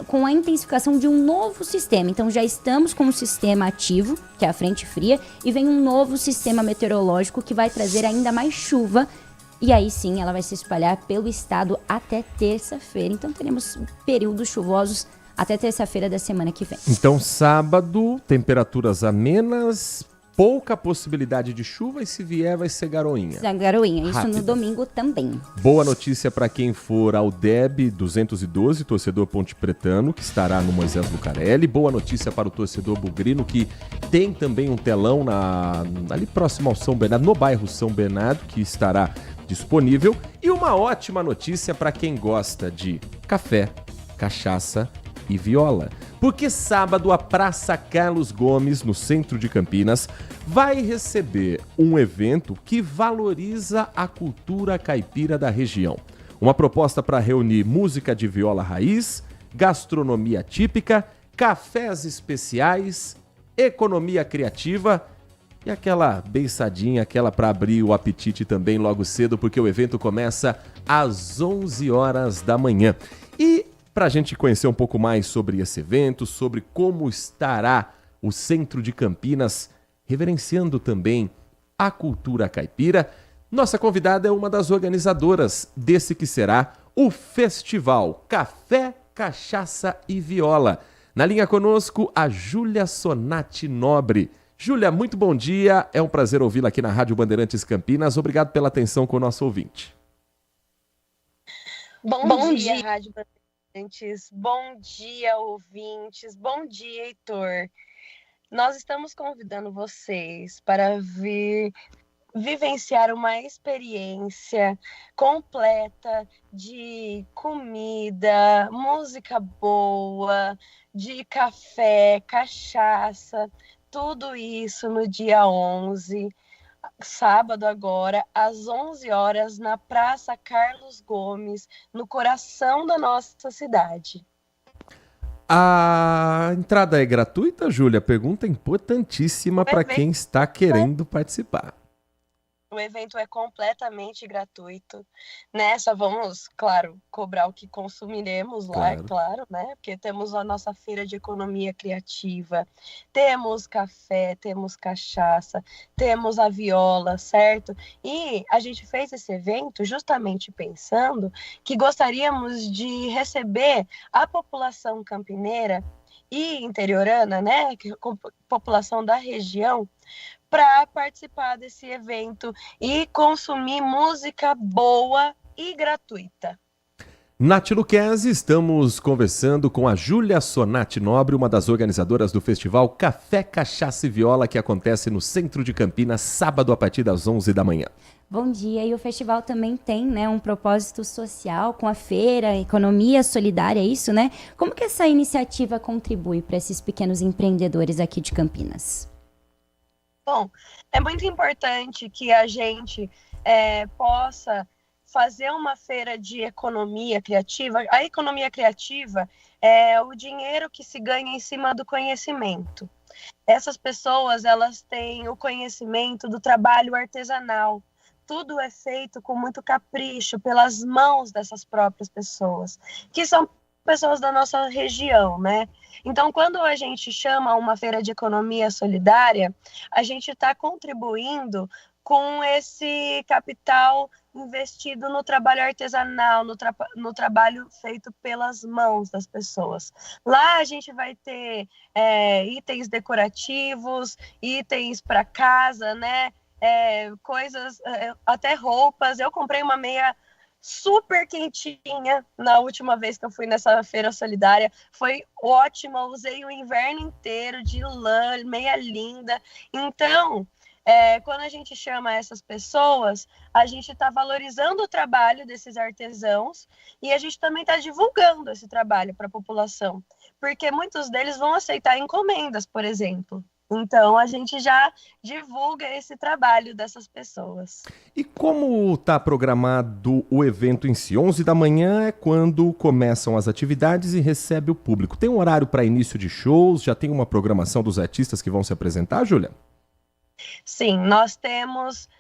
com a intensificação de um novo sistema. Então já estamos com um sistema ativo, que é a frente fria, e vem um novo sistema meteorológico que vai trazer ainda mais chuva. E aí sim, ela vai se espalhar pelo estado até terça-feira. Então teremos períodos chuvosos até terça-feira da semana que vem. Então sábado, temperaturas amenas, pouca possibilidade de chuva e se vier vai ser garoinha. Garoinha, isso rápido. No domingo também. Boa notícia para quem for ao DEB 212, torcedor pontepretano, que estará no Moisés Lucarelli. Boa notícia para o torcedor bugrino, que tem também um telão ali próximo ao São Bernardo, no bairro São Bernardo, que estará disponível. E uma ótima notícia para quem gosta de café, cachaça e viola. Porque sábado a Praça Carlos Gomes, no centro de Campinas, vai receber um evento que valoriza a cultura caipira da região. Uma proposta para reunir música de viola raiz, gastronomia típica, cafés especiais, economia criativa e aquela beiçadinha, aquela para abrir o apetite também logo cedo, porque o evento começa às 11 horas da manhã. E para a gente conhecer um pouco mais sobre esse evento, sobre como estará o centro de Campinas, reverenciando também a cultura caipira, nossa convidada é uma das organizadoras desse que será o Festival Café, Cachaça e Viola. Na linha conosco, a Júlia Sonati Nobre. Júlia, muito bom dia, é um prazer ouvi-la aqui na Rádio Bandeirantes Campinas. Obrigado pela atenção com o nosso ouvinte. Bom dia, Rádio Bandeirantes. Bom dia, ouvintes. Bom dia, Heitor. Nós estamos convidando vocês para vir vivenciar uma experiência completa de comida, música boa, de café, cachaça, tudo isso no dia 11, sábado agora, às 11 horas, na Praça Carlos Gomes, no coração da nossa cidade. A entrada é gratuita, Júlia? Pergunta importantíssima para quem está querendo participar. O evento é completamente gratuito, né? Só vamos, claro, cobrar o que consumiremos lá, claro, né? Porque temos a nossa feira de economia criativa, temos café, temos cachaça, temos a viola, certo? E a gente fez esse evento justamente pensando que gostaríamos de receber a população campineira e interiorana, né? População da região, para participar desse evento e consumir música boa e gratuita. Nath Luquezzi, estamos conversando com a Júlia Sonati Nobre, uma das organizadoras do festival Café, Cachaça e Viola, que acontece no centro de Campinas, sábado a partir das 11 da manhã. Bom dia, e o festival também tem, né, um propósito social com a feira, economia solidária, é isso, né? Como que essa iniciativa contribui para esses pequenos empreendedores aqui de Campinas? Bom, é muito importante que a gente possa fazer uma feira de economia criativa. A economia criativa é o dinheiro que se ganha em cima do conhecimento. Essas pessoas, elas têm o conhecimento do trabalho artesanal. Tudo é feito com muito capricho pelas mãos dessas próprias pessoas, que são pessoas da nossa região, né? Então, quando a gente chama uma feira de economia solidária, a gente está contribuindo com esse capital investido no trabalho artesanal, no trabalho feito pelas mãos das pessoas. Lá a gente vai ter itens decorativos, itens para casa, né? Coisas, até roupas. Eu comprei uma meia super quentinha na última vez que eu fui nessa feira solidária, foi ótima, eu usei o inverno inteiro de lã, meia linda. Então, quando a gente chama essas pessoas, a gente está valorizando o trabalho desses artesãos e a gente também está divulgando esse trabalho para a população, porque muitos deles vão aceitar encomendas, por exemplo. Então, a gente já divulga esse trabalho dessas pessoas. E como está programado o evento em si? 11 da manhã é quando começam as atividades e recebe o público. Tem um horário para início de shows? Já tem uma programação dos artistas que vão se apresentar, Júlia? Sim, nós temos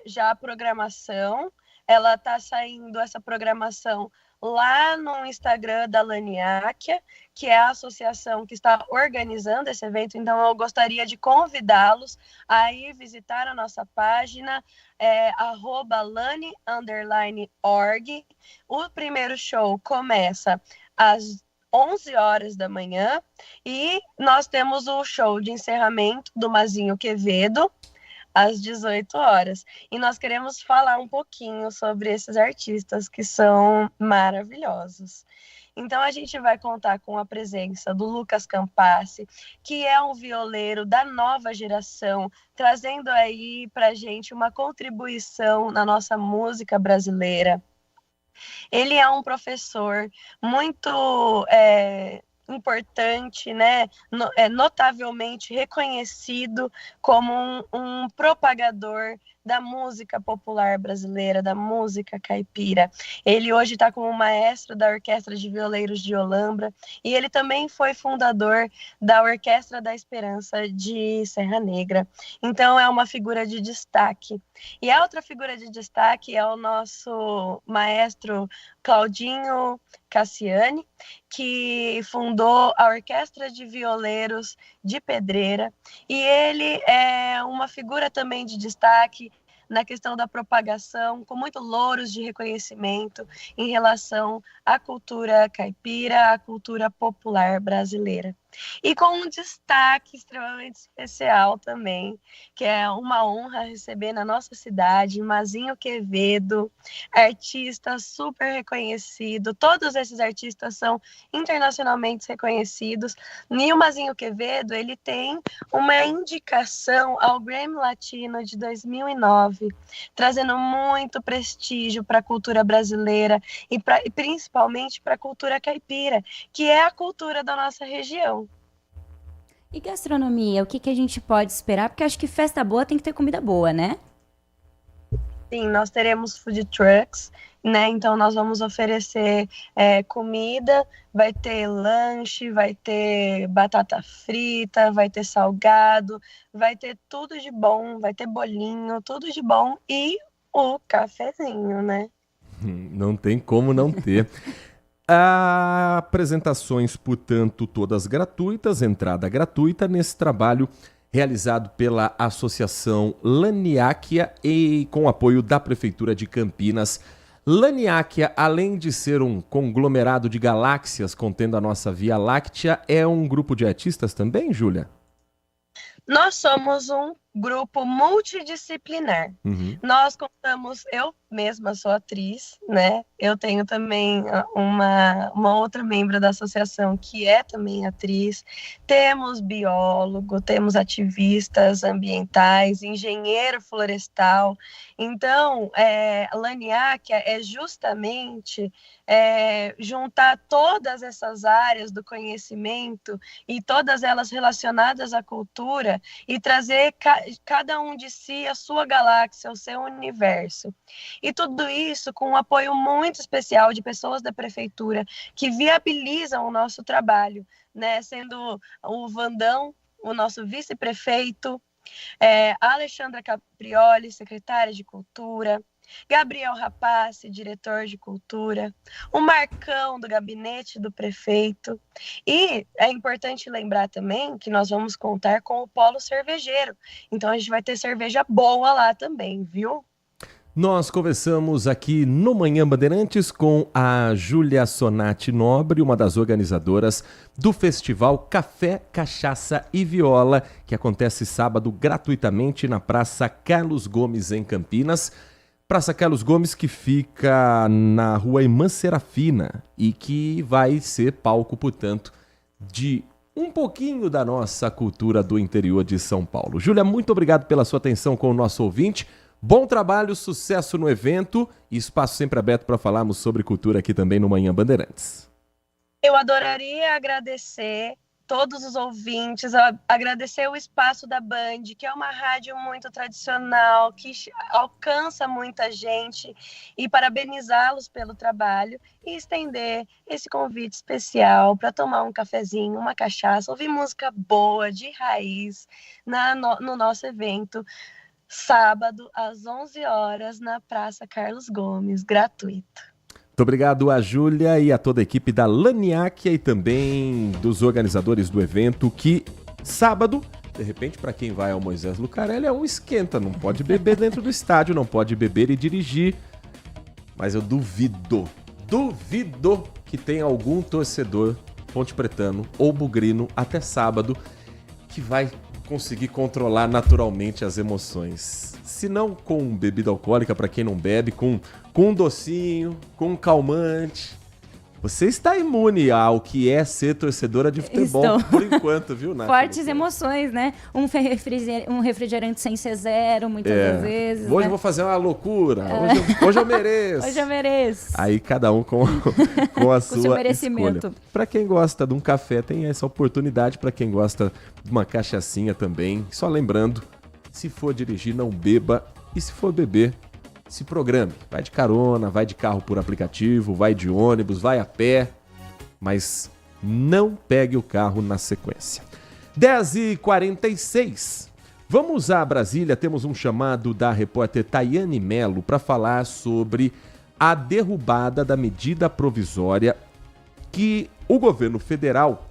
já a programação. Ela está saindo, essa programação, lá no Instagram da Laniáquia, que é a associação que está organizando esse evento. Então, eu gostaria de convidá-los a ir visitar a nossa página, @lani_org. O primeiro show começa às 11 horas da manhã e nós temos o show de encerramento do Mazinho Quevedo, às 18 horas. E nós queremos falar um pouquinho sobre esses artistas que são maravilhosos. Então, a gente vai contar com a presença do Lucas Campassi, que é um violeiro da nova geração, trazendo aí pra gente uma contribuição na nossa música brasileira. Ele é um professor muito importante, né? Notavelmente reconhecido como um propagador da música popular brasileira, da música caipira. Ele hoje está como maestro da Orquestra de Violeiros de Olambra e ele também foi fundador da Orquestra da Esperança de Serra Negra. Então é uma figura de destaque. E a outra figura de destaque é o nosso maestro Claudinho Cassiani, que fundou a Orquestra de Violeiros de Pedreira, e ele é uma figura também de destaque na questão da propagação, com muitos louros de reconhecimento em relação à cultura caipira, à cultura popular brasileira. E com um destaque extremamente especial também, que é uma honra receber na nossa cidade Mazinho Quevedo, artista super reconhecido. Todos esses artistas são internacionalmente reconhecidos. E o Mazinho Quevedo, ele tem uma indicação ao Grammy Latino de 2009, trazendo muito prestígio para a cultura brasileira e principalmente para a cultura caipira, que é a cultura da nossa região. E gastronomia, o que a gente pode esperar? Porque acho que festa boa tem que ter comida boa, né? Sim, nós teremos food trucks, né? Então nós vamos oferecer comida, vai ter lanche, vai ter batata frita, vai ter salgado, vai ter tudo de bom, vai ter bolinho, tudo de bom e o cafezinho, né? Não tem como não ter. Apresentações, portanto, todas gratuitas, entrada gratuita nesse trabalho realizado pela Associação Laniáquia e com apoio da Prefeitura de Campinas. Laniáquia, além de ser um conglomerado de galáxias contendo a nossa Via Láctea, é um grupo de artistas também, Júlia? Nós somos um grupo multidisciplinar. Nós contamos, eu mesma sou atriz, né? Eu tenho também uma outra membro da associação que é também atriz. Temos biólogo, temos ativistas ambientais, engenheiro florestal. Então, a Laniáquia é justamente juntar todas essas áreas do conhecimento e todas elas relacionadas à cultura e trazer cada um de si a sua galáxia, o seu universo. E tudo isso com um apoio muito especial de pessoas da prefeitura que viabilizam o nosso trabalho, né? Sendo o Vandão, o nosso vice-prefeito, a Alexandra Caprioli, secretária de Cultura, Gabriel Rapace, diretor de cultura, o Marcão do gabinete do prefeito. E é importante lembrar também que nós vamos contar com o polo cervejeiro. Então a gente vai ter cerveja boa lá também, viu? Nós conversamos aqui no Manhã Bandeirantes com a Júlia Sonati Nobre, uma das organizadoras do Festival Café, Cachaça e Viola, que acontece sábado gratuitamente na Praça Carlos Gomes, em Campinas. Praça Carlos Gomes, que fica na rua Irmã Serafina e que vai ser palco, portanto, de um pouquinho da nossa cultura do interior de São Paulo. Júlia, muito obrigado pela sua atenção com o nosso ouvinte. Bom trabalho, sucesso no evento e espaço sempre aberto para falarmos sobre cultura aqui também no Manhã Bandeirantes. Eu adoraria agradecer todos os ouvintes, agradecer o espaço da Band, que é uma rádio muito tradicional, que alcança muita gente, e parabenizá-los pelo trabalho e estender esse convite especial para tomar um cafezinho, uma cachaça, ouvir música boa, de raiz, no nosso evento, sábado, às 11 horas, na Praça Carlos Gomes, gratuito. Muito obrigado a Júlia e a toda a equipe da Laniáquia e também dos organizadores do evento, que sábado, de repente, para quem vai ao Moisés Lucarelli, é um esquenta, não pode beber dentro do estádio, não pode beber e dirigir, mas eu duvido que tenha algum torcedor pontepretano ou bugrino até sábado que vai conseguir controlar naturalmente as emoções. Se não com bebida alcoólica, para quem não bebe, com um docinho, com um calmante. Você está imune ao que é ser torcedora de futebol, por enquanto, viu, Nath? Fortes emoções, né? Um refrigerante sem ser zero, muitas das vezes. Hoje né? eu vou fazer uma loucura. Hoje eu mereço. Hoje eu mereço. Aí cada um com a sua escolha. Para quem gosta de um café, tem essa oportunidade. Para quem gosta de uma cachaçinha também. Só lembrando, se for dirigir, não beba. E se for beber, se programe. Vai de carona, vai de carro por aplicativo, vai de ônibus, vai a pé, mas não pegue o carro na sequência. 10h46. Vamos a Brasília, temos um chamado da repórter Tayane Mello para falar sobre a derrubada da medida provisória que o governo federal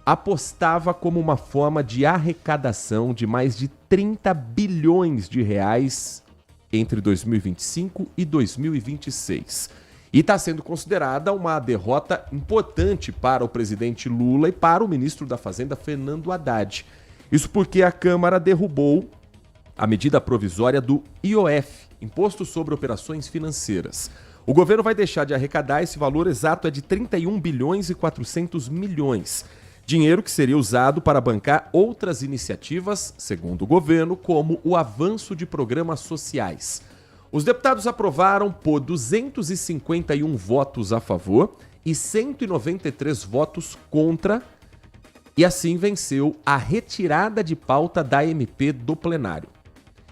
apostava como uma forma de arrecadação de mais de 30 bilhões de reais entre 2025 e 2026. E está sendo considerada uma derrota importante para o presidente Lula e para o ministro da Fazenda, Fernando Haddad. Isso porque a Câmara derrubou a medida provisória do IOF, Imposto sobre Operações Financeiras. O governo vai deixar de arrecadar, esse valor exato é de 31 bilhões e 400 milhões. Dinheiro que seria usado para bancar outras iniciativas, segundo o governo, como o avanço de programas sociais. Os deputados aprovaram por 251 votos a favor e 193 votos contra, e assim venceu a retirada de pauta da MP do plenário.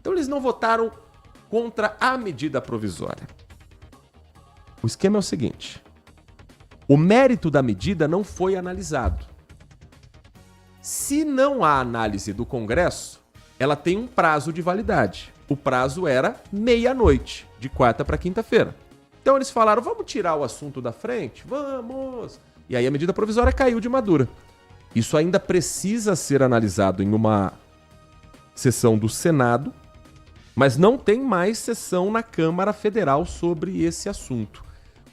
Então eles não votaram contra a medida provisória. O esquema é o seguinte: o mérito da medida não foi analisado. Se não há análise do Congresso, ela tem um prazo de validade. O prazo era meia-noite, de quarta para quinta-feira. Então eles falaram, vamos tirar o assunto da frente? Vamos! E aí a medida provisória caiu de madura. Isso ainda precisa ser analisado em uma sessão do Senado, mas não tem mais sessão na Câmara Federal sobre esse assunto.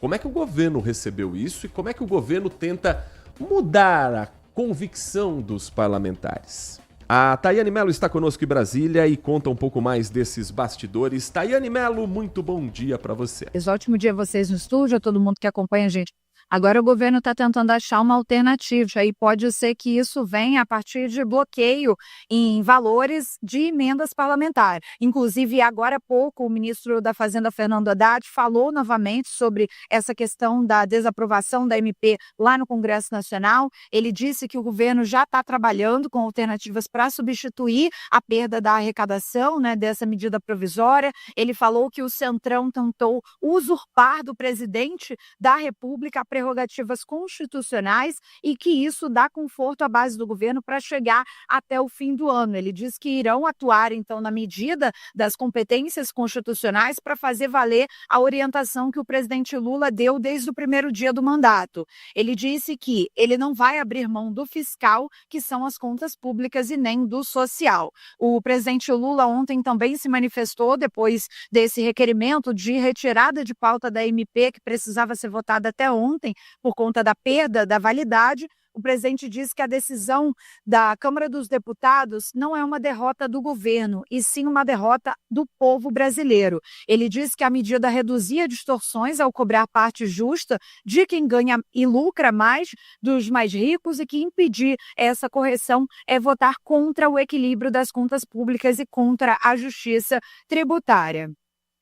Como é que o governo recebeu isso e como é que o governo tenta mudar a convicção dos parlamentares? A Tayane Mello está conosco em Brasília e conta um pouco mais desses bastidores. Tayane Mello, muito bom dia para você. Ótimo dia a vocês no estúdio, a todo mundo que acompanha a gente. Agora o governo está tentando achar uma alternativa e pode ser que isso venha a partir de bloqueio em valores de emendas parlamentares. Inclusive, agora há pouco, o ministro da Fazenda, Fernando Haddad, falou novamente sobre essa questão da desaprovação da MP lá no Congresso Nacional. Ele disse que o governo já está trabalhando com alternativas para substituir a perda da arrecadação, né, dessa medida provisória. Ele falou que o Centrão tentou usurpar do presidente da República a prerrogativas constitucionais e que isso dá conforto à base do governo para chegar até o fim do ano. Ele diz que irão atuar, então, na medida das competências constitucionais para fazer valer a orientação que o presidente Lula deu desde o primeiro dia do mandato. Ele disse que ele não vai abrir mão do fiscal, que são as contas públicas, e nem do social. O presidente Lula ontem também se manifestou depois desse requerimento de retirada de pauta da MP, que precisava ser votada até ontem, por conta da perda da validade. O presidente disse que a decisão da Câmara dos Deputados não é uma derrota do governo, e sim uma derrota do povo brasileiro. Ele disse que a medida reduzia distorções ao cobrar parte justa de quem ganha e lucra mais dos mais ricos e que impedir essa correção é votar contra o equilíbrio das contas públicas e contra a justiça tributária.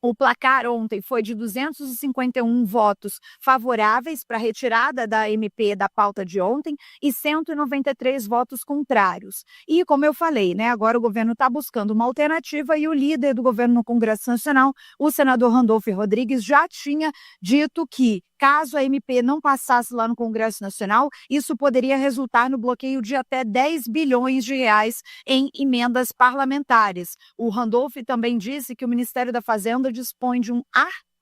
O placar ontem foi de 251 votos favoráveis para a retirada da MP da pauta de ontem e 193 votos contrários. E, como eu falei, né, agora o governo está buscando uma alternativa e o líder do governo no Congresso Nacional, o senador Randolfo Rodrigues, já tinha dito que, caso a MP não passasse lá no Congresso Nacional, isso poderia resultar no bloqueio de até 10 bilhões de reais em emendas parlamentares. O Randolph também disse que o Ministério da Fazenda dispõe de um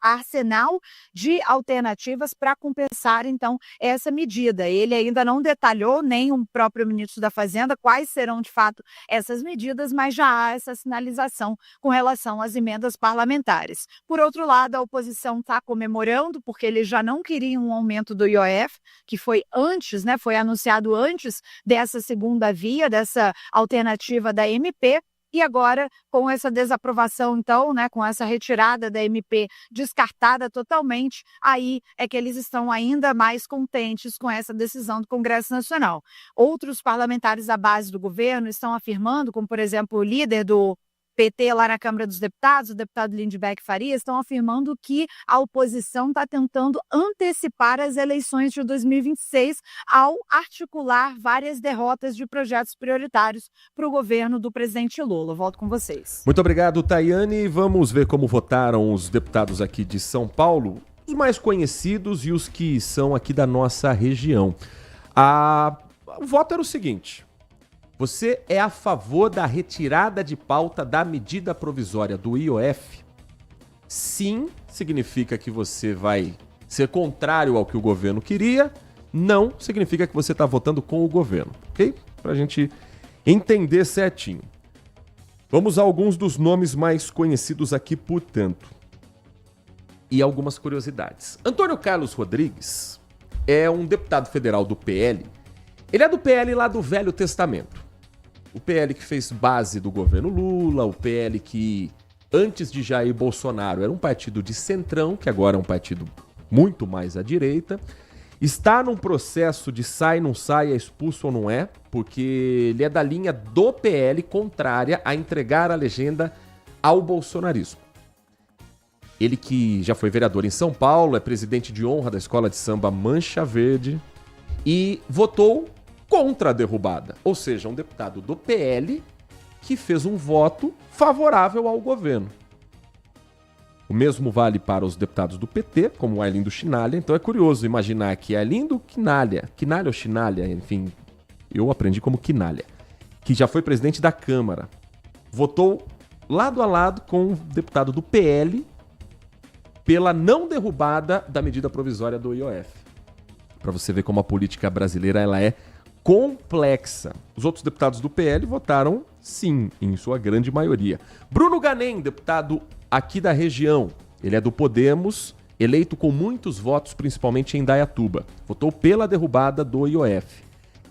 arsenal de alternativas para compensar, então, essa medida. Ele ainda não detalhou, nem o próprio ministro da Fazenda, quais serão, de fato, essas medidas, mas já há essa sinalização com relação às emendas parlamentares. Por outro lado, a oposição está comemorando, porque eles já não queriam um aumento do IOF, que foi antes, né, foi anunciado antes dessa segunda via, dessa alternativa da MP. E agora, com essa desaprovação, então, né, com essa retirada da MP descartada totalmente, aí é que eles estão ainda mais contentes com essa decisão do Congresso Nacional. Outros parlamentares à base do governo estão afirmando, como, por exemplo, o líder do PT lá na Câmara dos Deputados, o deputado Lindbergh Farias, estão afirmando que a oposição está tentando antecipar as eleições de 2026 ao articular várias derrotas de projetos prioritários para o governo do presidente Lula. Volto com vocês. Muito obrigado, Tayane. Vamos ver como votaram os deputados aqui de São Paulo, os mais conhecidos e os que são aqui da nossa região. O voto era o seguinte: você é a favor da retirada de pauta da medida provisória do IOF? Sim, significa que você vai ser contrário ao que o governo queria. Não, significa que você está votando com o governo, ok? Para a gente entender certinho. Vamos a alguns dos nomes mais conhecidos aqui, portanto. e algumas curiosidades. Antônio Carlos Rodrigues é um deputado federal do PL. Ele é do PL lá do Velho Testamento. O PL que fez base do governo Lula, o PL que, antes de Jair Bolsonaro, era um partido de centrão, que agora é um partido muito mais à direita. Está num processo de sai, não sai, é expulso ou não é, porque ele é da linha do PL contrária a entregar a legenda ao bolsonarismo. Ele que já foi vereador em São Paulo, é presidente de honra da escola de samba Mancha Verde e votou contra a derrubada. Ou seja, um deputado do PL que fez um voto favorável ao governo. O mesmo vale para os deputados do PT, como o Arlindo Chinalha. Então é curioso imaginar que Arlindo Chinalha ou Chinalha, enfim, eu aprendi como Chinalha, que já foi presidente da Câmara, votou lado a lado com o deputado do PL pela não derrubada da medida provisória do IOF. Para você ver como a política brasileira ela é complexa. Os outros deputados do PL votaram sim, em sua grande maioria. Bruno Ganem, deputado aqui da região, ele é do Podemos, eleito com muitos votos, principalmente em Indaiatuba. Votou pela derrubada do IOF.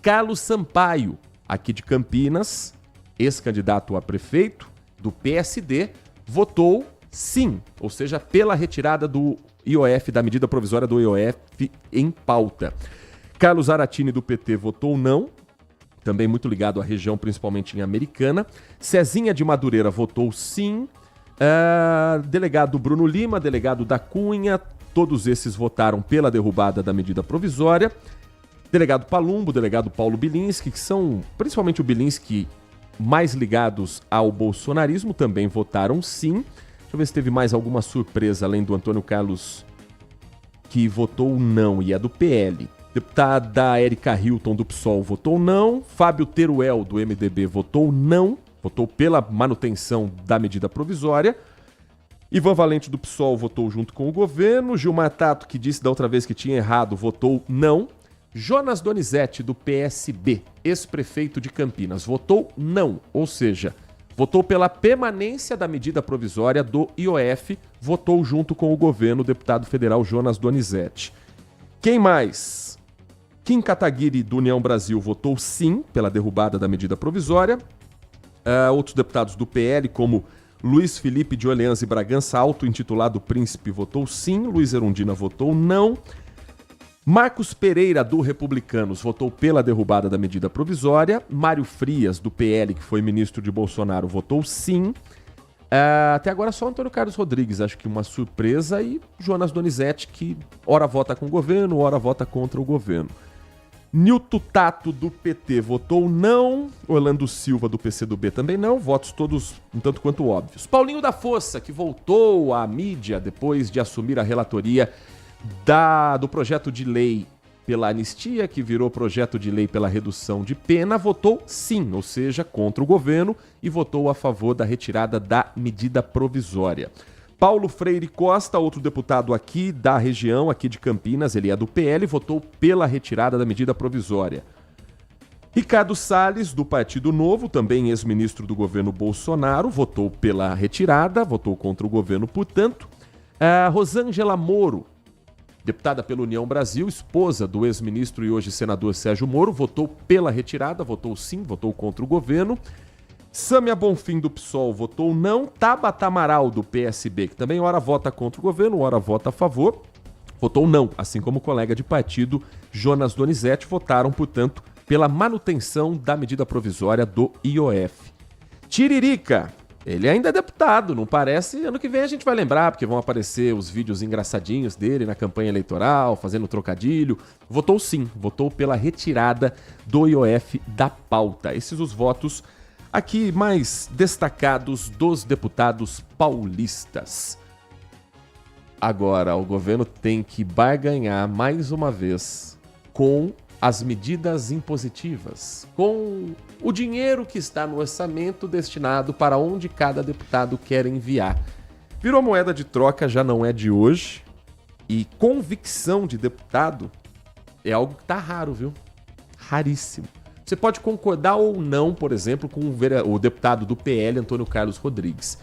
Carlos Sampaio, aqui de Campinas, ex-candidato a prefeito do PSD, votou sim, ou seja, pela retirada do IOF, da medida provisória do IOF em pauta. Carlos Aratini, do PT, votou não, também muito ligado à região, principalmente em Americana. Cezinha de Madureira votou sim. Delegado Bruno Lima, delegado da Cunha, todos esses votaram pela derrubada da medida provisória. Delegado Palumbo, delegado Paulo Bilinski, que são principalmente o Bilinski mais ligados ao bolsonarismo, também votaram sim. Deixa eu ver se teve mais alguma surpresa, além do Antônio Carlos, que votou não e é do PL. Deputada Érica Hilton, do PSOL, votou não. Fábio Teruel, do MDB, votou não. Votou pela manutenção da medida provisória. Ivan Valente, do PSOL, votou junto com o governo. Gilmar Tato, que disse da outra vez que tinha errado, votou não. Jonas Donizete, do PSB, ex-prefeito de Campinas, votou não. Ou seja, votou pela permanência da medida provisória do IOF, votou junto com o governo o deputado federal Jonas Donizete. Quem mais? Kim Kataguiri, do União Brasil, votou sim pela derrubada da medida provisória. Outros deputados do PL, como Luiz Felipe de Orleans e Bragança, auto-intitulado Príncipe, votou sim. Luiz Erundina votou não. Marcos Pereira, do Republicanos, votou pela derrubada da medida provisória. Mário Frias, do PL, que foi ministro de Bolsonaro, votou sim. Até agora só Antônio Carlos Rodrigues, acho que uma surpresa, e Jonas Donizete, que ora vota com o governo, ora vota contra o governo. Nilton Tato, do PT, votou não. Orlando Silva, do PCdoB, também não. Votos todos um tanto quanto óbvios. Paulinho da Força, que voltou à mídia depois de assumir a relatoria do projeto de lei pela anistia, que virou projeto de lei pela redução de pena, votou sim, ou seja, contra o governo, e votou a favor da retirada da medida provisória. Paulo Freire Costa, outro deputado aqui da região, aqui de Campinas, ele é do PL, votou pela retirada da medida provisória. Ricardo Salles, do Partido Novo, também ex-ministro do governo Bolsonaro, votou pela retirada, votou contra o governo, portanto. Rosângela Moro, deputada pela União Brasil, esposa do ex-ministro e hoje senador Sérgio Moro, votou pela retirada, votou sim, votou contra o governo. Sâmia Bonfim, do PSOL, votou não. Tabata Amaral, do PSB, que também ora vota contra o governo, ora vota a favor, votou não, assim como o colega de partido Jonas Donizete, votaram, portanto, pela manutenção da medida provisória do IOF. Tiririca, ele ainda é deputado, não parece? Ano que vem a gente vai lembrar, porque vão aparecer os vídeos engraçadinhos dele na campanha eleitoral, fazendo trocadilho. Votou sim, votou pela retirada do IOF da pauta. Esses os votos aqui mais destacados dos deputados paulistas. Agora, o governo tem que barganhar mais uma vez com as medidas impositivas, com o dinheiro que está no orçamento destinado para onde cada deputado quer enviar. Virou moeda de troca, já não é de hoje, e convicção de deputado é algo que tá raro, viu? Raríssimo. Você pode concordar ou não, por exemplo, com o deputado do PL, Antônio Carlos Rodrigues,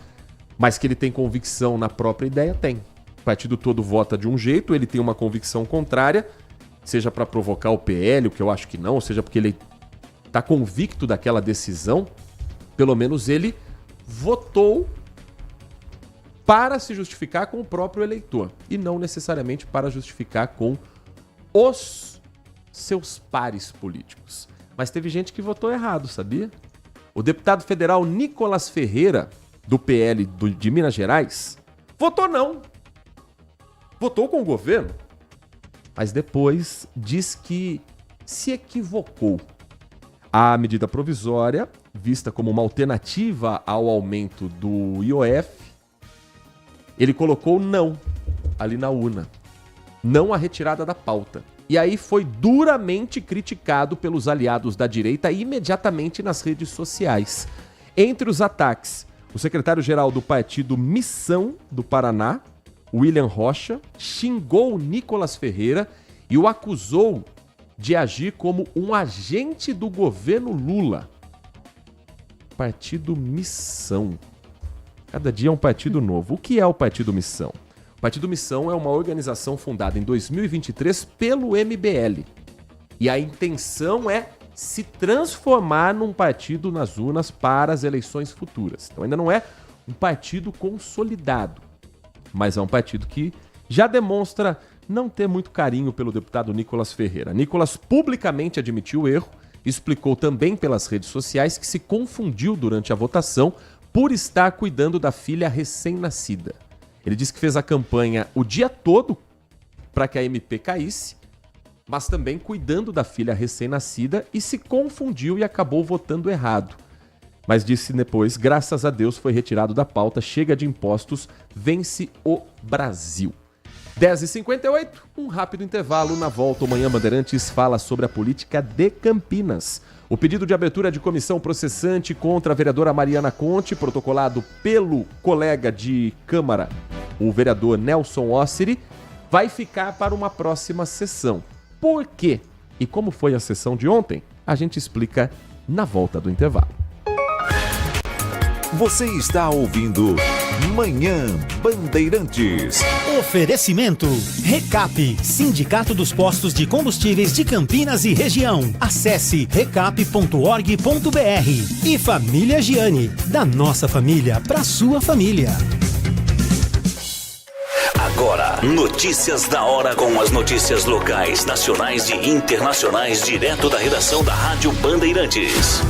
mas que ele tem convicção na própria ideia, tem. partido todo vota de um jeito, ele tem uma convicção contrária, seja para provocar o PL, o que eu acho que não, seja porque ele está convicto daquela decisão, pelo menos ele votou para se justificar com o próprio eleitor e não necessariamente para justificar com os seus pares políticos. Mas teve gente que votou errado, sabia? O deputado federal Nicolas Ferreira, do PL de Minas Gerais, votou não. Votou com o governo, mas depois diz que se equivocou. A medida provisória, vista como uma alternativa ao aumento do IOF, ele colocou não ali na urna. Não a retirada da pauta. E aí foi duramente criticado pelos aliados da direita imediatamente nas redes sociais. Entre os ataques, o secretário-geral do partido Missão do Paraná, William Rocha, xingou Nicolas Ferreira e o acusou de agir como um agente do governo Lula. Partido Missão. Cada dia é um partido novo. O que é o Partido Missão? O Partido Missão é uma organização fundada em 2023 pelo MBL. E a intenção é se transformar num partido nas urnas para as eleições futuras. Então ainda não é um partido consolidado, mas é um partido que já demonstra não ter muito carinho pelo deputado Nicolas Ferreira. Nicolas publicamente admitiu o erro, explicou também pelas redes sociais que se confundiu durante a votação por estar cuidando da filha recém-nascida. Ele disse que fez a campanha o dia todo para que a MP caísse, mas também cuidando da filha recém-nascida e se confundiu e acabou votando errado. Mas disse depois, graças a Deus foi retirado da pauta, chega de impostos, vence o Brasil. 10h58, um rápido intervalo. Na volta, o Manhã Bandeirantes fala sobre a política de Campinas. O pedido de abertura de comissão processante contra a vereadora Mariana Conte, protocolado pelo colega de Câmara, o vereador Nelson Osseri, vai ficar para uma próxima sessão. Por quê? E como foi a sessão de ontem? A gente explica na volta do intervalo. Você está ouvindo Manhã Bandeirantes. Oferecimento Recap, Sindicato dos Postos de Combustíveis de Campinas e Região. Acesse recap.org.br. E Família Giani, da nossa família para sua família. Agora, notícias da hora com as notícias locais, nacionais e internacionais, direto da redação da Rádio Bandeirantes.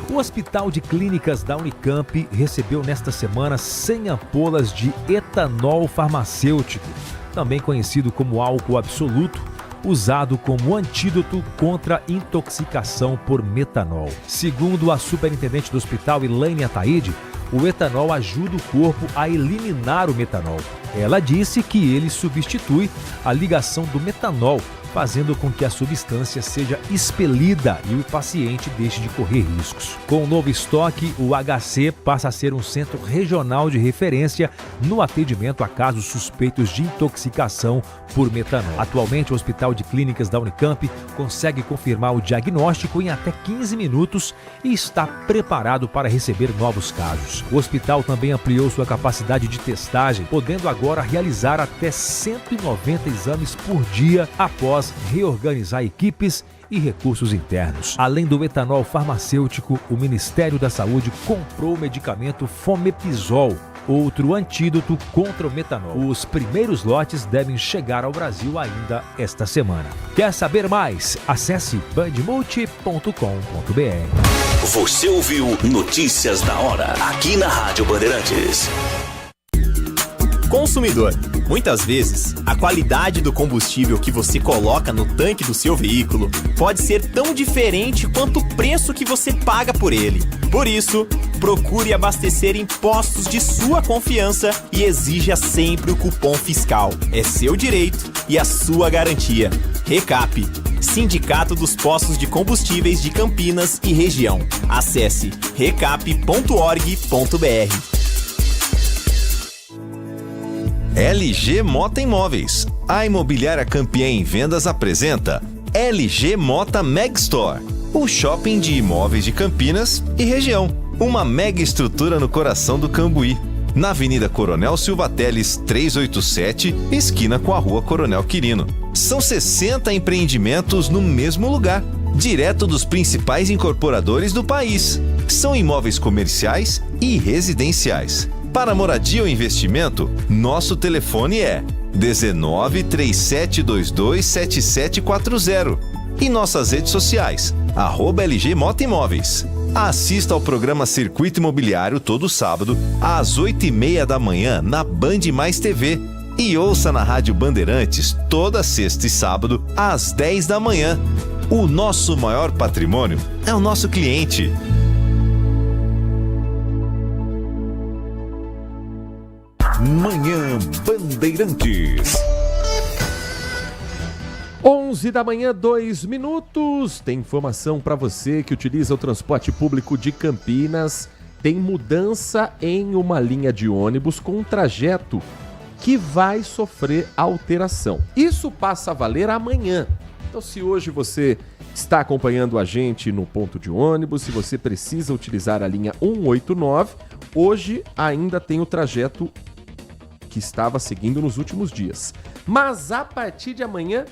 O Hospital de Clínicas da Unicamp recebeu nesta semana 100 ampolas de etanol farmacêutico, também conhecido como álcool absoluto, usado como antídoto contra intoxicação por metanol. Segundo a superintendente do hospital, Elaine Ataíde, o etanol ajuda o corpo a eliminar o metanol. Ela disse que ele substitui a ligação do metanol, fazendo com que a substância seja expelida e o paciente deixe de correr riscos. Com o novo estoque, o HC passa a ser um centro regional de referência no atendimento a casos suspeitos de intoxicação por metanol. Atualmente, o Hospital de Clínicas da Unicamp consegue confirmar o diagnóstico em até 15 minutos e está preparado para receber novos casos. O hospital também ampliou sua capacidade de testagem, podendo agora realizar até 190 exames por dia após reorganizar equipes e recursos internos. Além do etanol farmacêutico, o Ministério da Saúde comprou o medicamento Fomepizol, outro antídoto contra o metanol. Os primeiros lotes devem chegar ao Brasil ainda esta semana. Quer saber mais? Acesse bandmulti.com.br. Você ouviu Notícias da Hora, aqui na Rádio Bandeirantes. Consumidor, muitas vezes, a qualidade do combustível que você coloca no tanque do seu veículo pode ser tão diferente quanto o preço que você paga por ele. Por isso, procure abastecer em postos de sua confiança e exija sempre o cupom fiscal. É seu direito e a sua garantia. Recap, Sindicato dos Postos de Combustíveis de Campinas e Região. Acesse recap.org.br. LG Mota Imóveis. A imobiliária campeã em vendas apresenta LG Mota Meg Store, o shopping de imóveis de Campinas e região. Uma mega estrutura no coração do Cambuí. na Avenida Coronel Silva Teles 387, esquina com a Rua Coronel Quirino. São 60 empreendimentos no mesmo lugar, direto dos principais incorporadores do país. São imóveis comerciais e residenciais. Para moradia ou investimento, nosso telefone é 1937227740 e nossas redes sociais, @LG Motoimóveis. Assista ao programa Circuito Imobiliário todo sábado, às 8h30 da manhã, na Band Mais TV. E ouça na Rádio Bandeirantes, toda sexta e sábado, às 10 da manhã. O nosso maior patrimônio é o nosso cliente. Manhã Bandeirantes. 11 da manhã, 2 minutos. Tem informação para você que utiliza o transporte público de Campinas. Tem mudança em uma linha de ônibus com um trajeto que vai sofrer alteração. Isso passa a valer amanhã. Então, se hoje você está acompanhando a gente no ponto de ônibus, se você precisa utilizar a linha 189, hoje ainda tem o trajeto que estava seguindo nos últimos dias. Mas a partir de amanhã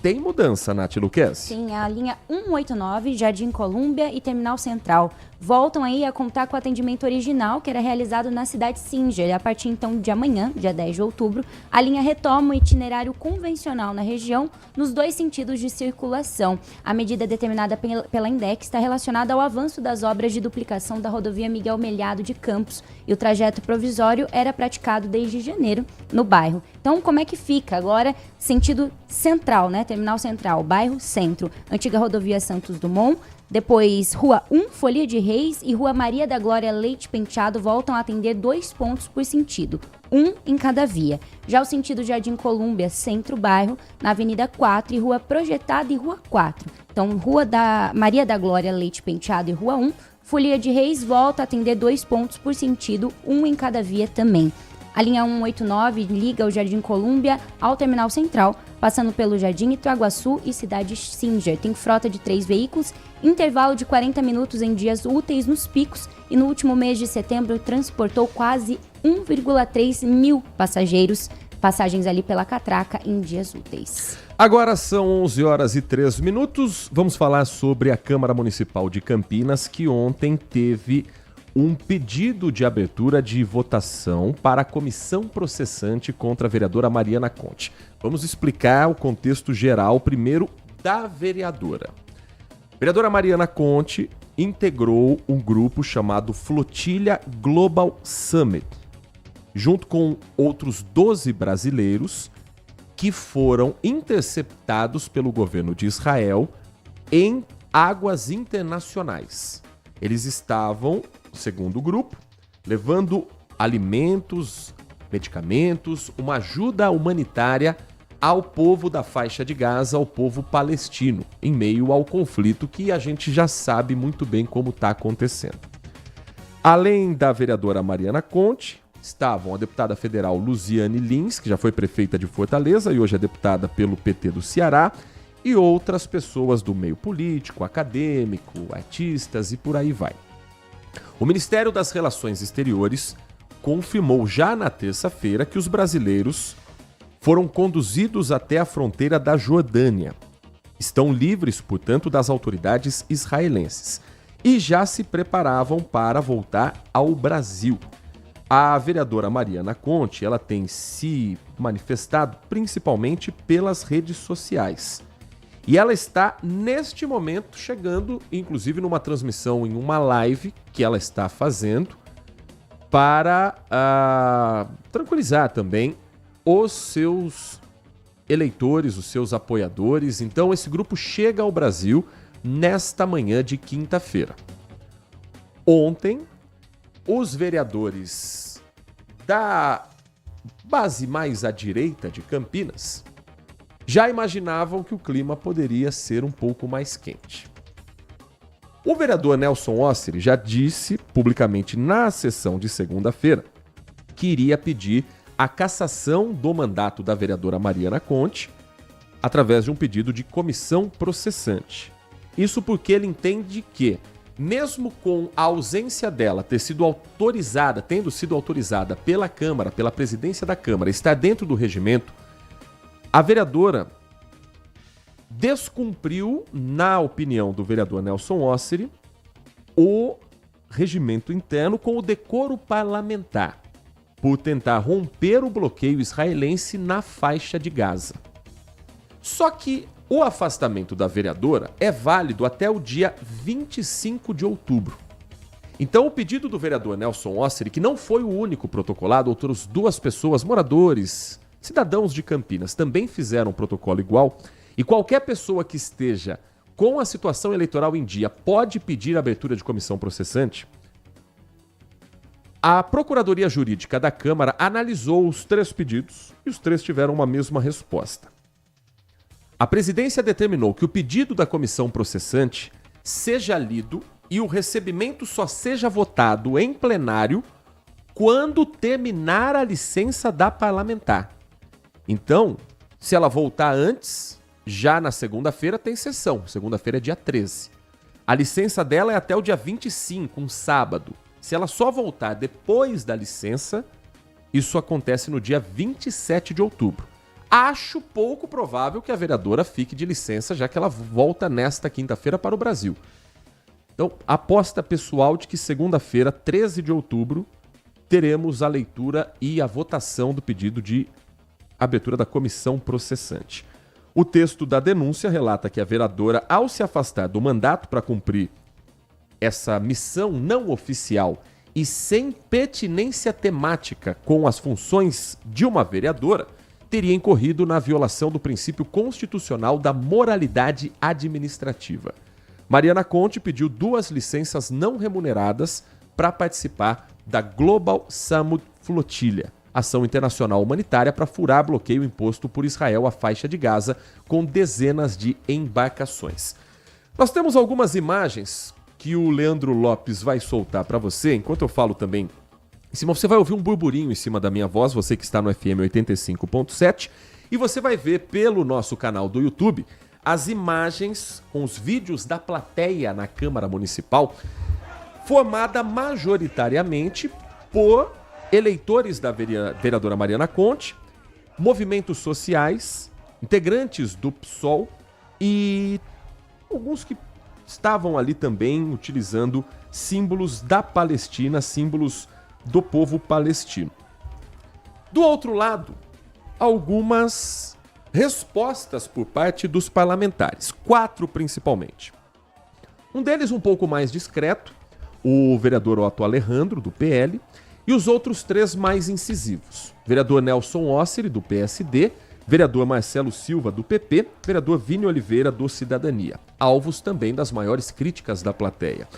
tem mudança, Nath Luquez? Sim, a linha 189, Jardim Colúmbia e Terminal Central voltam aí a contar com o atendimento original que era realizado na cidade Singer. A partir então de amanhã, dia 10 de outubro, a linha retoma o itinerário convencional na região nos dois sentidos de circulação. A medida determinada pela INDEC está relacionada ao avanço das obras de duplicação da rodovia Miguel Melhado de Campos e o trajeto provisório era praticado desde janeiro no bairro. Então, como é que fica? Agora, sentido central, né? Terminal Central, bairro Centro, antiga rodovia Santos Dumont. Depois, Rua 1, Folia de Reis e Rua Maria da Glória Leite Penteado voltam a atender 2 pontos por sentido, um em cada via. Já o sentido Jardim Colúmbia, Centro-Bairro, na Avenida 4 e Rua Projetada e Rua 4. Então, Rua da Maria da Glória Leite Penteado e Rua 1, Folia de Reis volta a atender 2 pontos por sentido, um em cada via também. A linha 189 liga o Jardim Colúmbia ao Terminal Central, passando pelo Jardim Ituaguaçu e Cidade Singer. Tem frota de 3 veículos, intervalo de 40 minutos em dias úteis nos picos e no último mês de setembro transportou quase 1,3 mil passageiros, passagens ali pela catraca em dias úteis. Agora são 11 horas e 3 minutos. Vamos falar sobre a Câmara Municipal de Campinas, que ontem teve um pedido de abertura de votação para a comissão processante contra a vereadora Mariana Conte. Vamos explicar o contexto geral primeiro da vereadora. A vereadora Mariana Conte integrou um grupo chamado Flotilha Global Summit, junto com outros 12 brasileiros que foram interceptados pelo governo de Israel em águas internacionais. Eles estavam, segundo o grupo, levando alimentos, medicamentos, uma ajuda humanitária ao povo da faixa de Gaza, ao povo palestino, em meio ao conflito que a gente já sabe muito bem como está acontecendo. Além da vereadora Mariana Conte, estavam a deputada federal Luziane Lins, que já foi prefeita de Fortaleza e hoje é deputada pelo PT do Ceará, e outras pessoas do meio político, acadêmico, artistas e por aí vai. O Ministério das Relações Exteriores confirmou já na terça-feira que os brasileiros foram conduzidos até a fronteira da Jordânia. Estão livres, portanto, das autoridades israelenses e já se preparavam para voltar ao Brasil. A vereadora Mariana Conte, ela tem se manifestado principalmente pelas redes sociais. E ela está, neste momento, chegando, inclusive, numa transmissão em uma live que ela está fazendo para tranquilizar também os seus eleitores, os seus apoiadores. Então, esse grupo chega ao Brasil nesta manhã de quinta-feira. Ontem, os vereadores da base mais à direita de Campinas já imaginavam que o clima poderia ser um pouco mais quente. O vereador Nelson Osseri já disse publicamente na sessão de segunda-feira que iria pedir a cassação do mandato da vereadora Mariana Conte através de um pedido de comissão processante. Isso porque ele entende que mesmo com a ausência dela tendo sido autorizada pela Câmara, pela presidência da Câmara, estar dentro do regimento, a vereadora descumpriu, na opinião do vereador Nelson Osseri, o regimento interno com o decoro parlamentar, por tentar romper o bloqueio israelense na faixa de Gaza. Só que o afastamento da vereadora é válido até o dia 25 de outubro. Então, o pedido do vereador Nelson Osseri, que não foi o único protocolado, outras 2 pessoas, moradores, cidadãos de Campinas, também fizeram um protocolo igual, e qualquer pessoa que esteja com a situação eleitoral em dia pode pedir a abertura de comissão processante. A Procuradoria Jurídica da Câmara analisou os 3 pedidos e os 3 tiveram uma mesma resposta. A presidência determinou que o pedido da comissão processante seja lido e o recebimento só seja votado em plenário quando terminar a licença da parlamentar. Então, se ela voltar antes, já na segunda-feira tem sessão. Segunda-feira é dia 13. A licença dela é até o dia 25, um sábado. Se ela só voltar depois da licença, isso acontece no dia 27 de outubro. Acho pouco provável que a vereadora fique de licença, já que ela volta nesta quinta-feira para o Brasil. Então, aposta pessoal de que segunda-feira, 13 de outubro, teremos a leitura e a votação do pedido de abertura da comissão processante. O texto da denúncia relata que a vereadora, ao se afastar do mandato para cumprir essa missão não oficial e sem pertinência temática com as funções de uma vereadora, teria incorrido na violação do princípio constitucional da moralidade administrativa. Mariana Conte pediu 2 licenças não remuneradas para participar da Global Samud Flotilha, ação internacional humanitária para furar bloqueio imposto por Israel à faixa de Gaza, com dezenas de embarcações. Nós temos algumas imagens que o Leandro Lopes vai soltar para você, enquanto eu falo também em cima. Você vai ouvir um burburinho em cima da minha voz, você que está no FM 85.7, e você vai ver pelo nosso canal do YouTube as imagens com os vídeos da plateia na Câmara Municipal, formada majoritariamente por eleitores da vereadora Mariana Conte, movimentos sociais, integrantes do PSOL e alguns que estavam ali também utilizando símbolos da Palestina, símbolos do povo palestino. Do outro lado, algumas respostas por parte dos parlamentares, 4 principalmente. Um deles um pouco mais discreto, o vereador Otto Alejandro, do PL, e os outros 3 mais incisivos. Vereador Nelson Osseri, do PSD, vereador Marcelo Silva, do PP, vereador Vini Oliveira, do Cidadania. Alvos também das maiores críticas da plateia.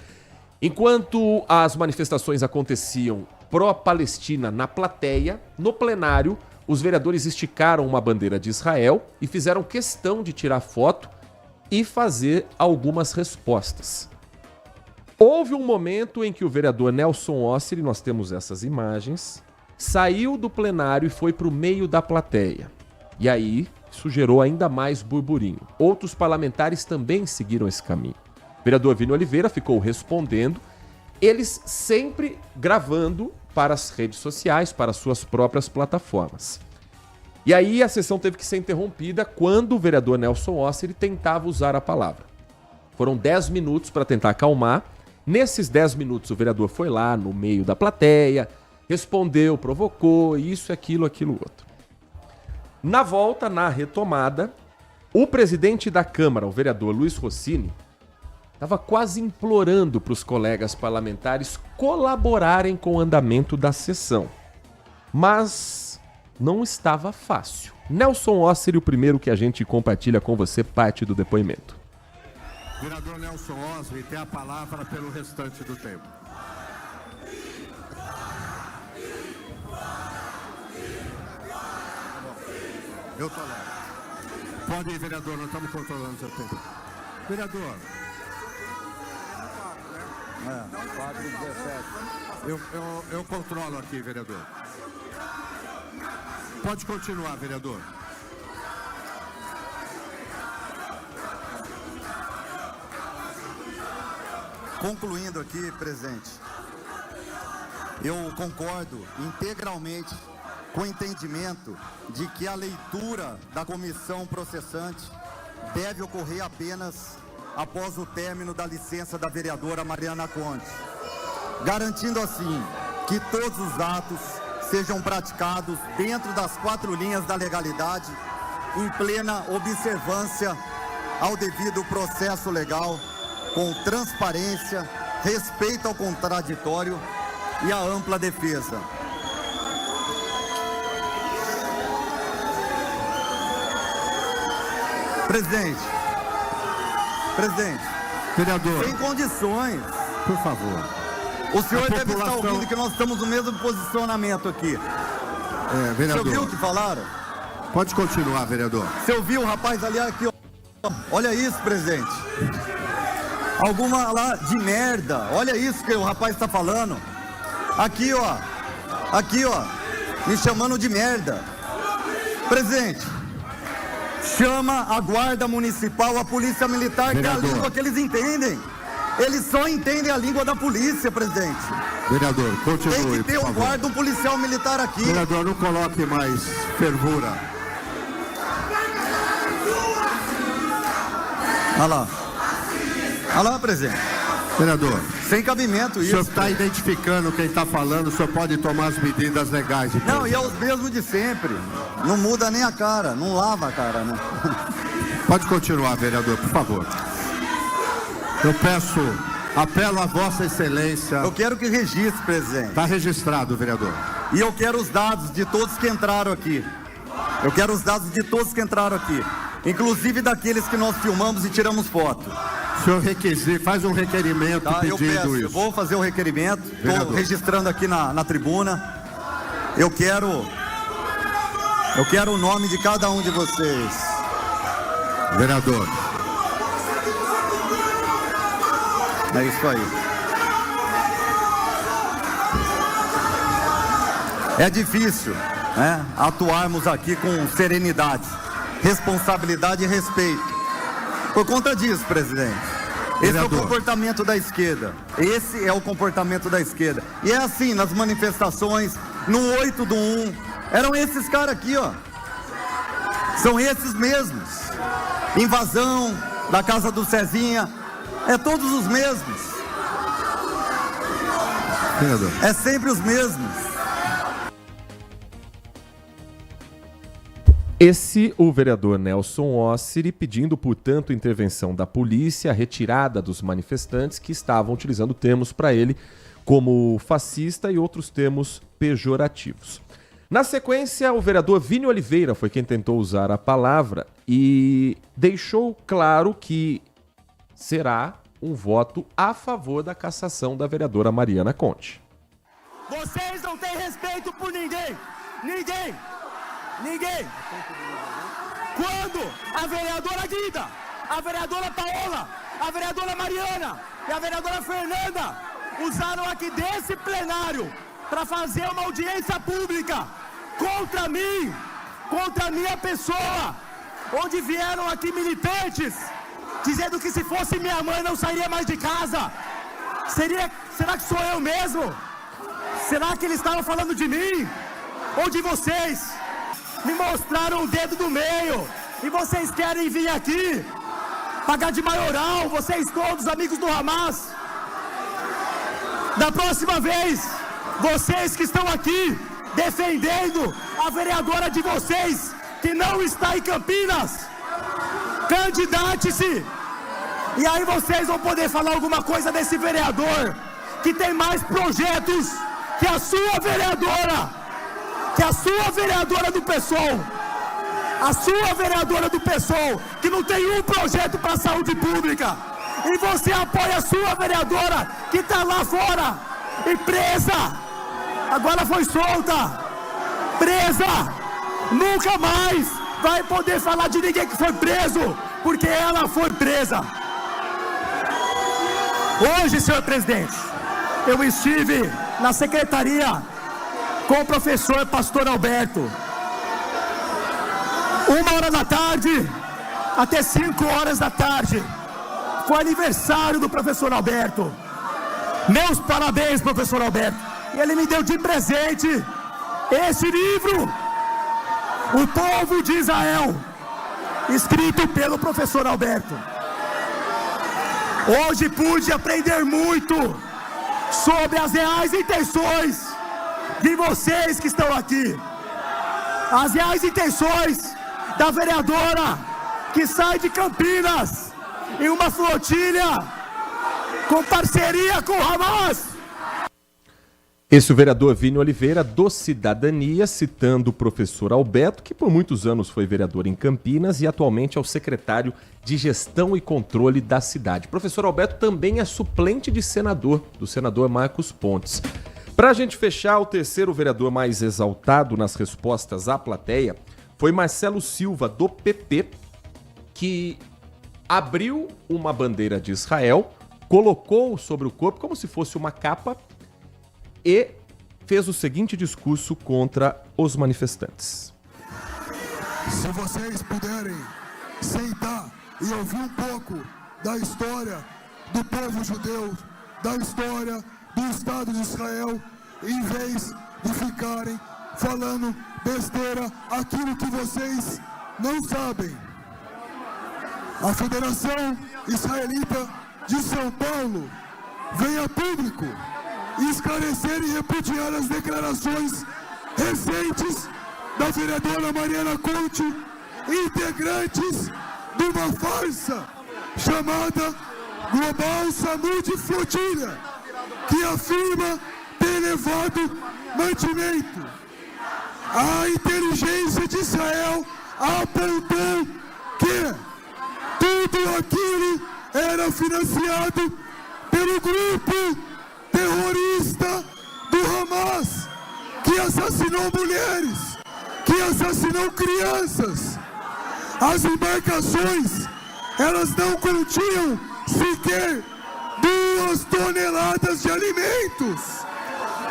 Enquanto as manifestações aconteciam pró-Palestina na plateia, no plenário, os vereadores esticaram uma bandeira de Israel e fizeram questão de tirar foto e fazer algumas respostas. Houve um momento em que o vereador Nelson Osseri, nós temos essas imagens, saiu do plenário e foi para o meio da plateia. E aí, isso gerou ainda mais burburinho. Outros parlamentares também seguiram esse caminho. O vereador Vini Oliveira ficou respondendo, eles sempre gravando para as redes sociais, para suas próprias plataformas. E aí a sessão teve que ser interrompida quando o vereador Nelson Osseri tentava usar a palavra. Foram 10 minutos para tentar acalmar. Nesses 10 minutos o vereador foi lá no meio da plateia, respondeu, provocou, isso, aquilo, outro. Na volta, na retomada, o presidente da Câmara, o vereador Luiz Rossini, estava quase implorando para os colegas parlamentares colaborarem com o andamento da sessão. Mas não estava fácil. Nelson Osseri, o primeiro que a gente compartilha com você parte do depoimento. Vereador Nelson Osseri tem a palavra pelo restante do tempo. Eu tô lá. Pode ir, vereador, nós estamos controlando o seu tempo. Vereador. 4:17. Eu controlo aqui, vereador. Pode continuar, vereador. Concluindo aqui, presidente, eu concordo integralmente com o entendimento de que a leitura da comissão processante deve ocorrer apenas após o término da licença da vereadora Mariana Conte, garantindo assim que todos os atos sejam praticados dentro das 4 linhas da legalidade, em plena observância ao devido processo legal, com transparência, respeito ao contraditório e a ampla defesa. Presidente, vereador, sem condições. Por favor. O senhor deve estar ouvindo que nós estamos no mesmo posicionamento aqui. Vereador. Você ouviu o que falaram? Pode continuar, vereador. Você ouviu o rapaz ali aqui, ó. Olha isso, presidente. Alguma lá de merda. Olha isso que o rapaz está falando. Aqui, ó. Aqui, ó. Me chamando de merda. Presidente, chama a guarda municipal, a polícia militar, vereador, que é a língua que eles entendem. Eles só entendem a língua da polícia, presidente. Vereador, continue, tem que ter um guarda, um policial militar aqui. Vereador, não coloque mais fervura. Olha lá. Olha lá, presidente. Vereador, sem cabimento isso. O senhor está identificando quem está falando, o senhor pode tomar as medidas legais. Não, e é os mesmos de sempre. Não muda nem a cara, não lava a cara, né? Pode continuar, vereador, por favor. Eu apelo a Vossa Excelência. Eu quero que registre, presidente. Está registrado, vereador. E eu quero os dados de todos que entraram aqui. Eu quero os dados de todos que entraram aqui. Inclusive daqueles que nós filmamos e tiramos foto. O senhor faz um requerimento pedindo isso. Eu vou fazer o requerimento. Estou registrando aqui na tribuna. Eu quero o nome de cada um de vocês. Vereador. É isso aí. É difícil, né, atuarmos aqui com serenidade, responsabilidade e respeito. Por conta disso, presidente. Esse é o comportamento da esquerda. Esse é o comportamento da esquerda. E é assim nas manifestações, no 8/1. Eram esses caras aqui, ó. São esses mesmos. Invasão da casa do Cezinha. É todos os mesmos. Vereador. É sempre os mesmos. O vereador Nelson Ossiri pedindo, portanto, intervenção da polícia, a retirada dos manifestantes que estavam utilizando termos para ele como fascista e outros termos pejorativos. Na sequência, o vereador Vini Oliveira foi quem tentou usar a palavra e deixou claro que será um voto a favor da cassação da vereadora Mariana Conte. Vocês não têm respeito por ninguém. Ninguém. Quando a vereadora Guida, a vereadora Paola, a vereadora Mariana e a vereadora Fernanda usaram aqui desse plenário para fazer uma audiência pública contra mim, contra a minha pessoa, onde vieram aqui militantes dizendo que se fosse minha mãe não sairia mais de casa. Será que sou eu mesmo? Será que eles estavam falando de mim ou de vocês? Me mostraram o dedo do meio e vocês querem vir aqui pagar de maioral, vocês todos amigos do Hamas. Da próxima vez, vocês que estão aqui defendendo a vereadora de vocês que não está em Campinas, candidate-se. E aí vocês vão poder falar alguma coisa desse vereador que tem mais projetos que a sua vereadora. Que a sua vereadora do PSOL, que não tem um projeto para a saúde pública, e você apoia a sua vereadora, que está lá fora, e presa, agora foi solta, presa, nunca mais vai poder falar de ninguém que foi preso, porque ela foi presa. Hoje, senhor presidente, eu estive na secretaria com o professor Pastor Alberto, 1h da tarde até 5 horas da tarde, foi aniversário do professor Alberto, Meus parabéns, professor Alberto. E ele me deu de presente esse livro, O Povo de Israel, escrito pelo professor Alberto. Hoje pude aprender muito sobre as reais intenções de vocês que estão aqui. As reais intenções da vereadora que sai de Campinas em uma flotilha com parceria com o Hamas. Esse é o vereador Vini Oliveira, do Cidadania, citando o professor Alberto, que por muitos anos foi vereador em Campinas e atualmente é o secretário de Gestão e Controle da cidade. O professor Alberto também é suplente de senador, do senador Marcos Pontes. Para a gente fechar, o terceiro vereador mais exaltado nas respostas à plateia foi Marcelo Silva, do PP, que abriu uma bandeira de Israel, colocou sobre o corpo como se fosse uma capa e fez o seguinte discurso contra os manifestantes. Se vocês puderem sentar e ouvir um pouco da história do povo judeu, da história do Estado de Israel, em vez de ficarem falando besteira, aquilo que vocês não sabem. A Federação Israelita de São Paulo vem a público esclarecer e repudiar as declarações recentes da vereadora Mariana Conte, integrantes de uma farsa chamada Global Samud Flotilha, que afirma ter levado mantimento. A inteligência de Israel apontou que tudo aquilo era financiado pelo grupo terrorista do Hamas, que assassinou mulheres, que assassinou crianças. As embarcações, elas não continham sequer 2 toneladas de alimentos.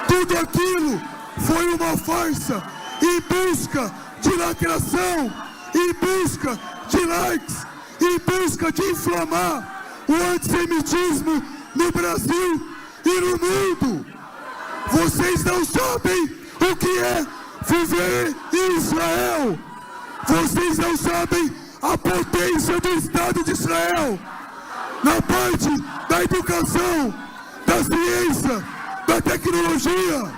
Tudo aquilo foi uma farsa em busca de lacração, em busca de likes, em busca de inflamar o antissemitismo no Brasil e no mundo. Vocês não sabem o que é viver em Israel. Vocês não sabem a potência do Estado de Israel na parte da educação, da ciência, da tecnologia.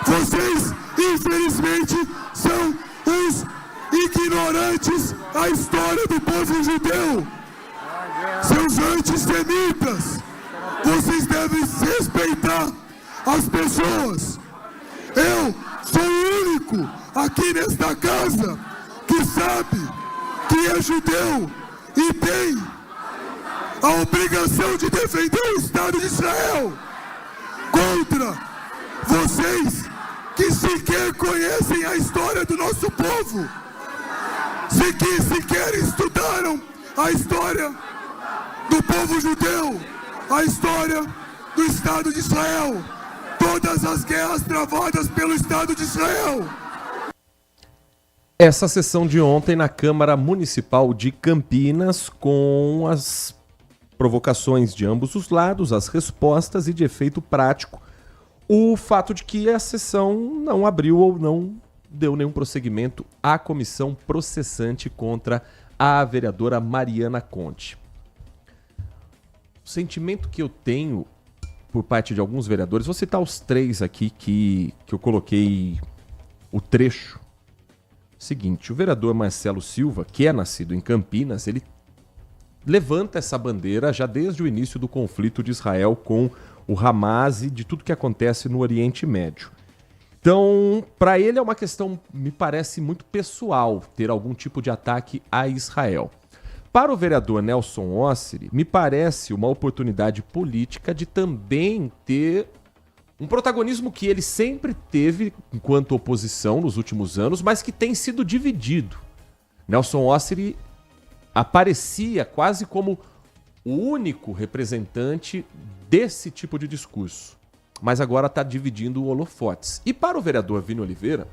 Vocês, infelizmente, são os ignorantes à história do povo judeu. Seus antissemitas. Vocês devem respeitar as pessoas. Eu sou o único aqui nesta casa que sabe que é judeu e tem a obrigação de defender o Estado de Israel contra vocês que sequer conhecem a história do nosso povo, que sequer estudaram a história do povo judeu, a história do Estado de Israel, todas as guerras travadas pelo Estado de Israel. Essa sessão de ontem na Câmara Municipal de Campinas, com as provocações de ambos os lados, as respostas e, de efeito prático, o fato de que a sessão não abriu ou não deu nenhum prosseguimento à comissão processante contra a vereadora Mariana Conte. O sentimento que eu tenho por parte de alguns vereadores, vou citar os 3 aqui que eu coloquei o trecho. Seguinte, o vereador Marcelo Silva, que é nascido em Campinas, ele levanta essa bandeira já desde o início do conflito de Israel com o Hamas e de tudo que acontece no Oriente Médio. Então, para ele é uma questão, me parece, muito pessoal ter algum tipo de ataque a Israel. Para o vereador Nelson Osseri, me parece uma oportunidade política de também ter um protagonismo que ele sempre teve enquanto oposição nos últimos anos, mas que tem sido dividido. Nelson Osseri aparecia quase como o único representante desse tipo de discurso, mas agora está dividindo holofotes. E para o vereador Vini Oliveira,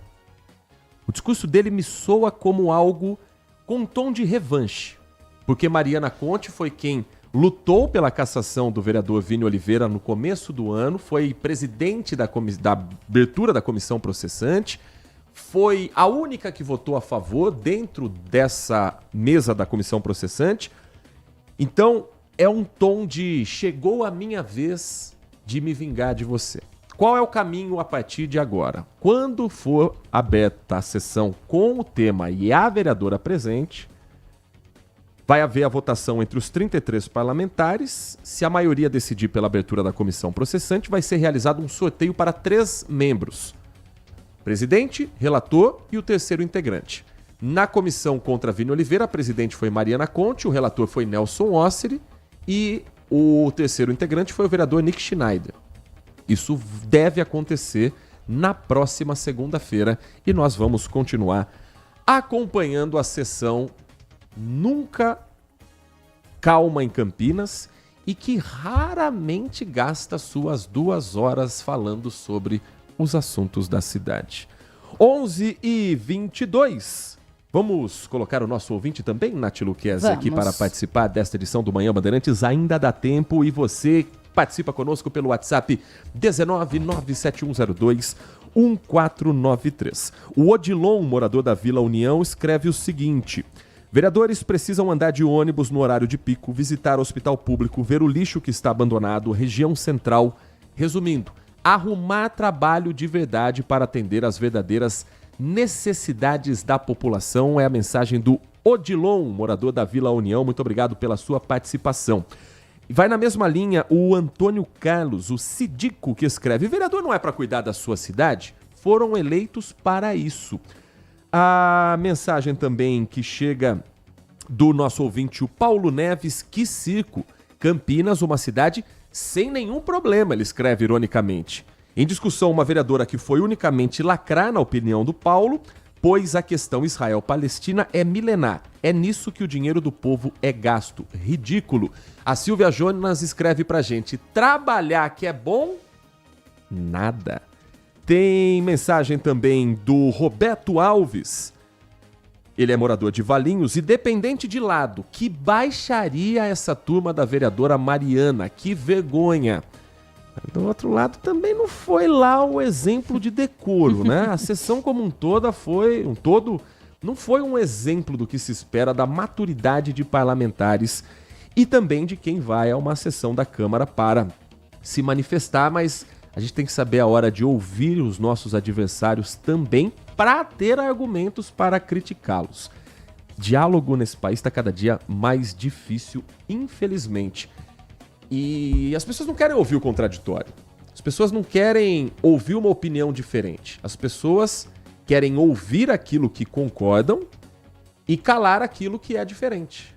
o discurso dele me soa como algo com um tom de revanche. Porque Mariana Conte foi quem lutou pela cassação do vereador Vini Oliveira no começo do ano, foi presidente da abertura da comissão processante, foi a única que votou a favor dentro dessa mesa da comissão processante. Então, é um tom de chegou a minha vez de me vingar de você. Qual é o caminho a partir de agora? Quando for aberta a sessão com o tema e a vereadora presente, vai haver a votação entre os 33 parlamentares. Se a maioria decidir pela abertura da comissão processante, vai ser realizado um sorteio para 3 membros. Presidente, relator e o terceiro integrante. Na comissão contra Vini Oliveira, a presidente foi Mariana Conte, o relator foi Nelson Osseri e o terceiro integrante foi o vereador Nick Schneider. Isso deve acontecer na próxima segunda-feira e nós vamos continuar acompanhando a sessão nunca calma em Campinas e que raramente gasta suas 2 horas falando sobre os assuntos da cidade. 11h22. Vamos colocar o nosso ouvinte também, Nath Luquezzi, aqui para participar desta edição do Manhã Bandeirantes. Ainda dá tempo e você participa conosco pelo WhatsApp 19971021493. O Odilon, morador da Vila União, escreve o seguinte: vereadores precisam andar de ônibus no horário de pico, visitar o hospital público, ver o lixo que está abandonado, região central. Resumindo, arrumar trabalho de verdade para atender às verdadeiras necessidades da população. É a mensagem do Odilon, morador da Vila União. Muito obrigado pela sua participação. Vai na mesma linha o Antônio Carlos, o Sidico, que escreve: vereador não é para cuidar da sua cidade? Foram eleitos para isso. A mensagem também que chega do nosso ouvinte, o Paulo Neves: que circo! Campinas, uma cidade sem nenhum problema, ele escreve ironicamente. Em discussão, uma vereadora que foi unicamente lacrar, na opinião do Paulo, pois a questão Israel-Palestina é milenar. É nisso que o dinheiro do povo é gasto. Ridículo. A Silvia Jonas escreve pra gente: trabalhar que é bom? Nada. Tem mensagem também do Roberto Alves. Ele é morador de Valinhos e dependente de lado. Que baixaria essa turma da vereadora Mariana. Que vergonha. Do outro lado também não foi lá o exemplo de decoro, né? A sessão como um todo não foi um exemplo do que se espera da maturidade de parlamentares e também de quem vai a uma sessão da Câmara para se manifestar, mas a gente tem que saber a hora de ouvir os nossos adversários também para ter argumentos para criticá-los. Diálogo nesse país está cada dia mais difícil, infelizmente. E as pessoas não querem ouvir o contraditório. As pessoas não querem ouvir uma opinião diferente. As pessoas querem ouvir aquilo que concordam e calar aquilo que é diferente.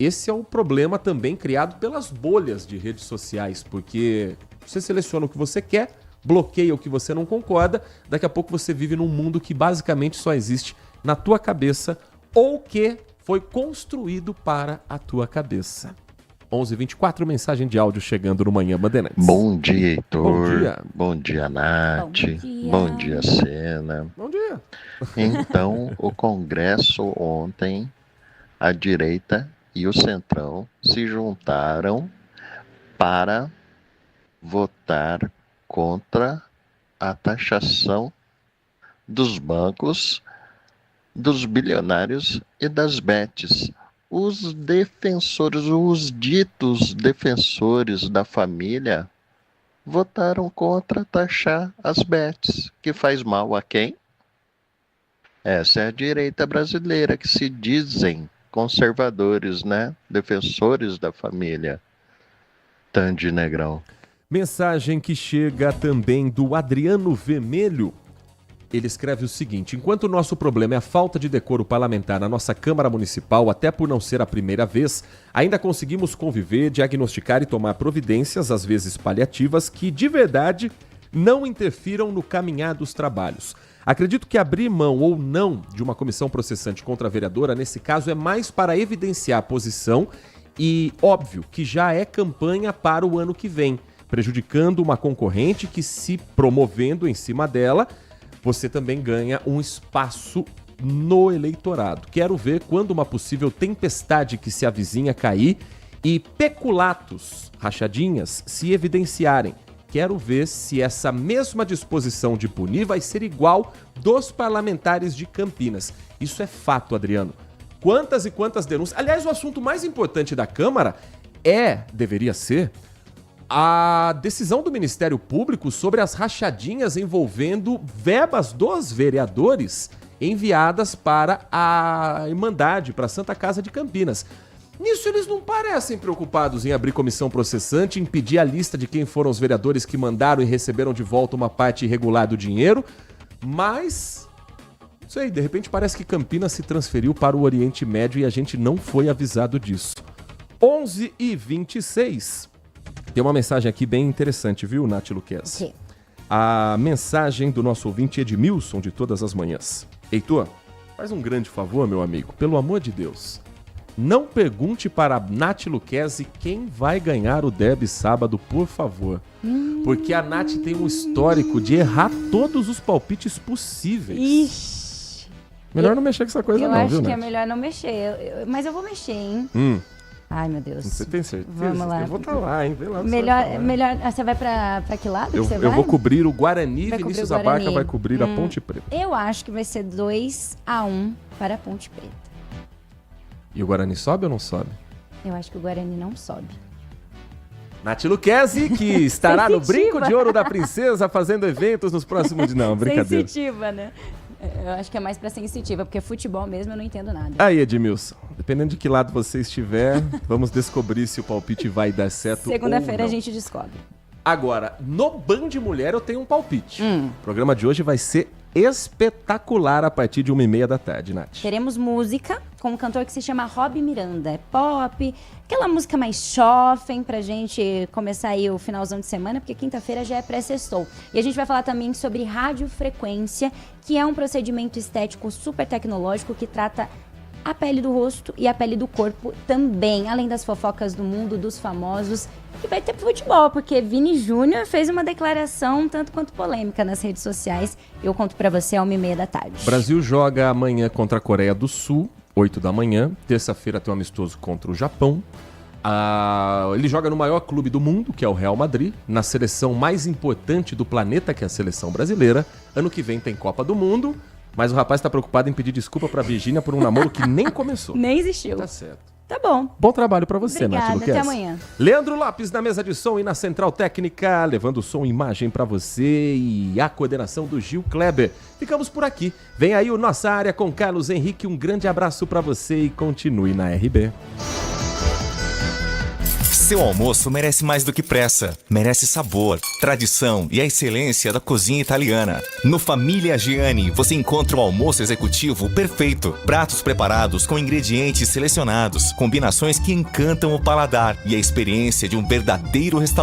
Esse é um problema também criado pelas bolhas de redes sociais, porque você seleciona o que você quer, bloqueia o que você não concorda, daqui a pouco você vive num mundo que basicamente só existe na tua cabeça ou que foi construído para a tua cabeça. 11h24, mensagem de áudio chegando no Manhã Bandeirantes. Bom dia, Heitor. Bom dia. Bom dia, Nath. Bom dia. Bom dia, Sena. Bom dia. Então, o Congresso ontem, a direita e o Centrão se juntaram para votar contra a taxação dos bancos, dos bilionários e das bets. Os defensores, os ditos defensores da família, votaram contra taxar as bets, que faz mal a quem? Essa é a direita brasileira, que se dizem conservadores, né? Defensores da família. Tandy Negrão. Mensagem que chega também do Adriano Vermelho. Ele escreve o seguinte: enquanto o nosso problema é a falta de decoro parlamentar na nossa Câmara Municipal, até por não ser a primeira vez, ainda conseguimos conviver, diagnosticar e tomar providências, às vezes paliativas, que de verdade não interfiram no caminhar dos trabalhos. Acredito que abrir mão ou não de uma comissão processante contra a vereadora, nesse caso, é mais para evidenciar a posição e, óbvio, que já é campanha para o ano que vem, prejudicando uma concorrente que, se promovendo em cima dela, você também ganha um espaço no eleitorado. Quero ver quando uma possível tempestade que se avizinha cair e peculatos, rachadinhas, se evidenciarem. Quero ver se essa mesma disposição de punir vai ser igual dos parlamentares de Campinas. Isso é fato, Adriano. Quantas e quantas denúncias. Aliás, o assunto mais importante da Câmara deveria ser, a decisão do Ministério Público sobre as rachadinhas envolvendo verbas dos vereadores enviadas para a Irmandade, para a Santa Casa de Campinas. Nisso eles não parecem preocupados em abrir comissão processante, impedir a lista de quem foram os vereadores que mandaram e receberam de volta uma parte irregular do dinheiro, mas, não sei, de repente parece que Campinas se transferiu para o Oriente Médio e a gente não foi avisado disso. 11h26. Tem uma mensagem aqui bem interessante, viu, Nath Luquez? Sim. A mensagem do nosso ouvinte Edmilson, de todas as manhãs. Heitor, faz um grande favor, meu amigo, pelo amor de Deus. Não pergunte para a Nath Luquezzi quem vai ganhar o derby sábado, por favor. Porque a Nath tem um histórico de errar todos os palpites possíveis. Ixi. Melhor não mexer com essa coisa não, viu, Nath? Eu acho que é melhor não mexer. Mas eu vou mexer, hein? Ai, meu Deus. Você tem certeza? Vamos lá. Eu vou estar lá, hein? Vê lá. Melhor. Você vai pra que lado que você vai? Eu vou cobrir o Guarani, Vai Vinícius cobrir o Guarani. Abaca vai cobrir a Ponte Preta. Eu acho que vai ser 2-1 para a Ponte Preta. E o Guarani sobe ou não sobe? Eu acho que o Guarani não sobe. Nath Luquezzi, que estará no Brinco de Ouro da Princesa fazendo eventos nos próximos dias. Não, brincadeira. Sensitiva, né? Eu acho que é mais pra sensitiva, porque futebol mesmo eu não entendo nada. Aí, Edmilson, dependendo de que lado você estiver, vamos descobrir se o palpite vai dar certo ou não. Segunda-feira a gente descobre. Agora, no Band Mulher eu tenho um palpite. O programa de hoje vai ser espetacular a partir de 1h30 da tarde, Nath. Teremos música com um cantor que se chama Rob Miranda. É pop, aquela música mais jovem pra gente começar aí o finalzão de semana, porque quinta-feira já é pré-sextou. E a gente vai falar também sobre radiofrequência, que é um procedimento estético super tecnológico que trata a pele do rosto e a pele do corpo também, além das fofocas do mundo, dos famosos, que vai ter futebol, porque Vini Júnior fez uma declaração tanto quanto polêmica nas redes sociais. Eu conto pra você às 1h30 da tarde. O Brasil joga amanhã contra a Coreia do Sul, 8 da manhã. Terça-feira tem um amistoso contra o Japão. Ele joga no maior clube do mundo, que é o Real Madrid, na seleção mais importante do planeta, que é a seleção brasileira. Ano que vem tem Copa do Mundo. Mas o rapaz tá preocupado em pedir desculpa pra Virgínia por um namoro que nem começou. Nem existiu. Tá certo. Tá bom. Bom trabalho pra você, Obrigada, Nath Luquezzi. até amanhã. Leandro Lopes na mesa de som e na central técnica, levando som e imagem pra você e a coordenação do Gil Kleber. Ficamos por aqui. Vem aí o Nossa Área com Carlos Henrique. Um grande abraço pra você e continue na RB. Seu almoço merece mais do que pressa. Merece sabor, tradição e a excelência da cozinha italiana. No Família Giani, você encontra o almoço executivo perfeito. Pratos preparados com ingredientes selecionados, combinações que encantam o paladar e a experiência de um verdadeiro restaurante.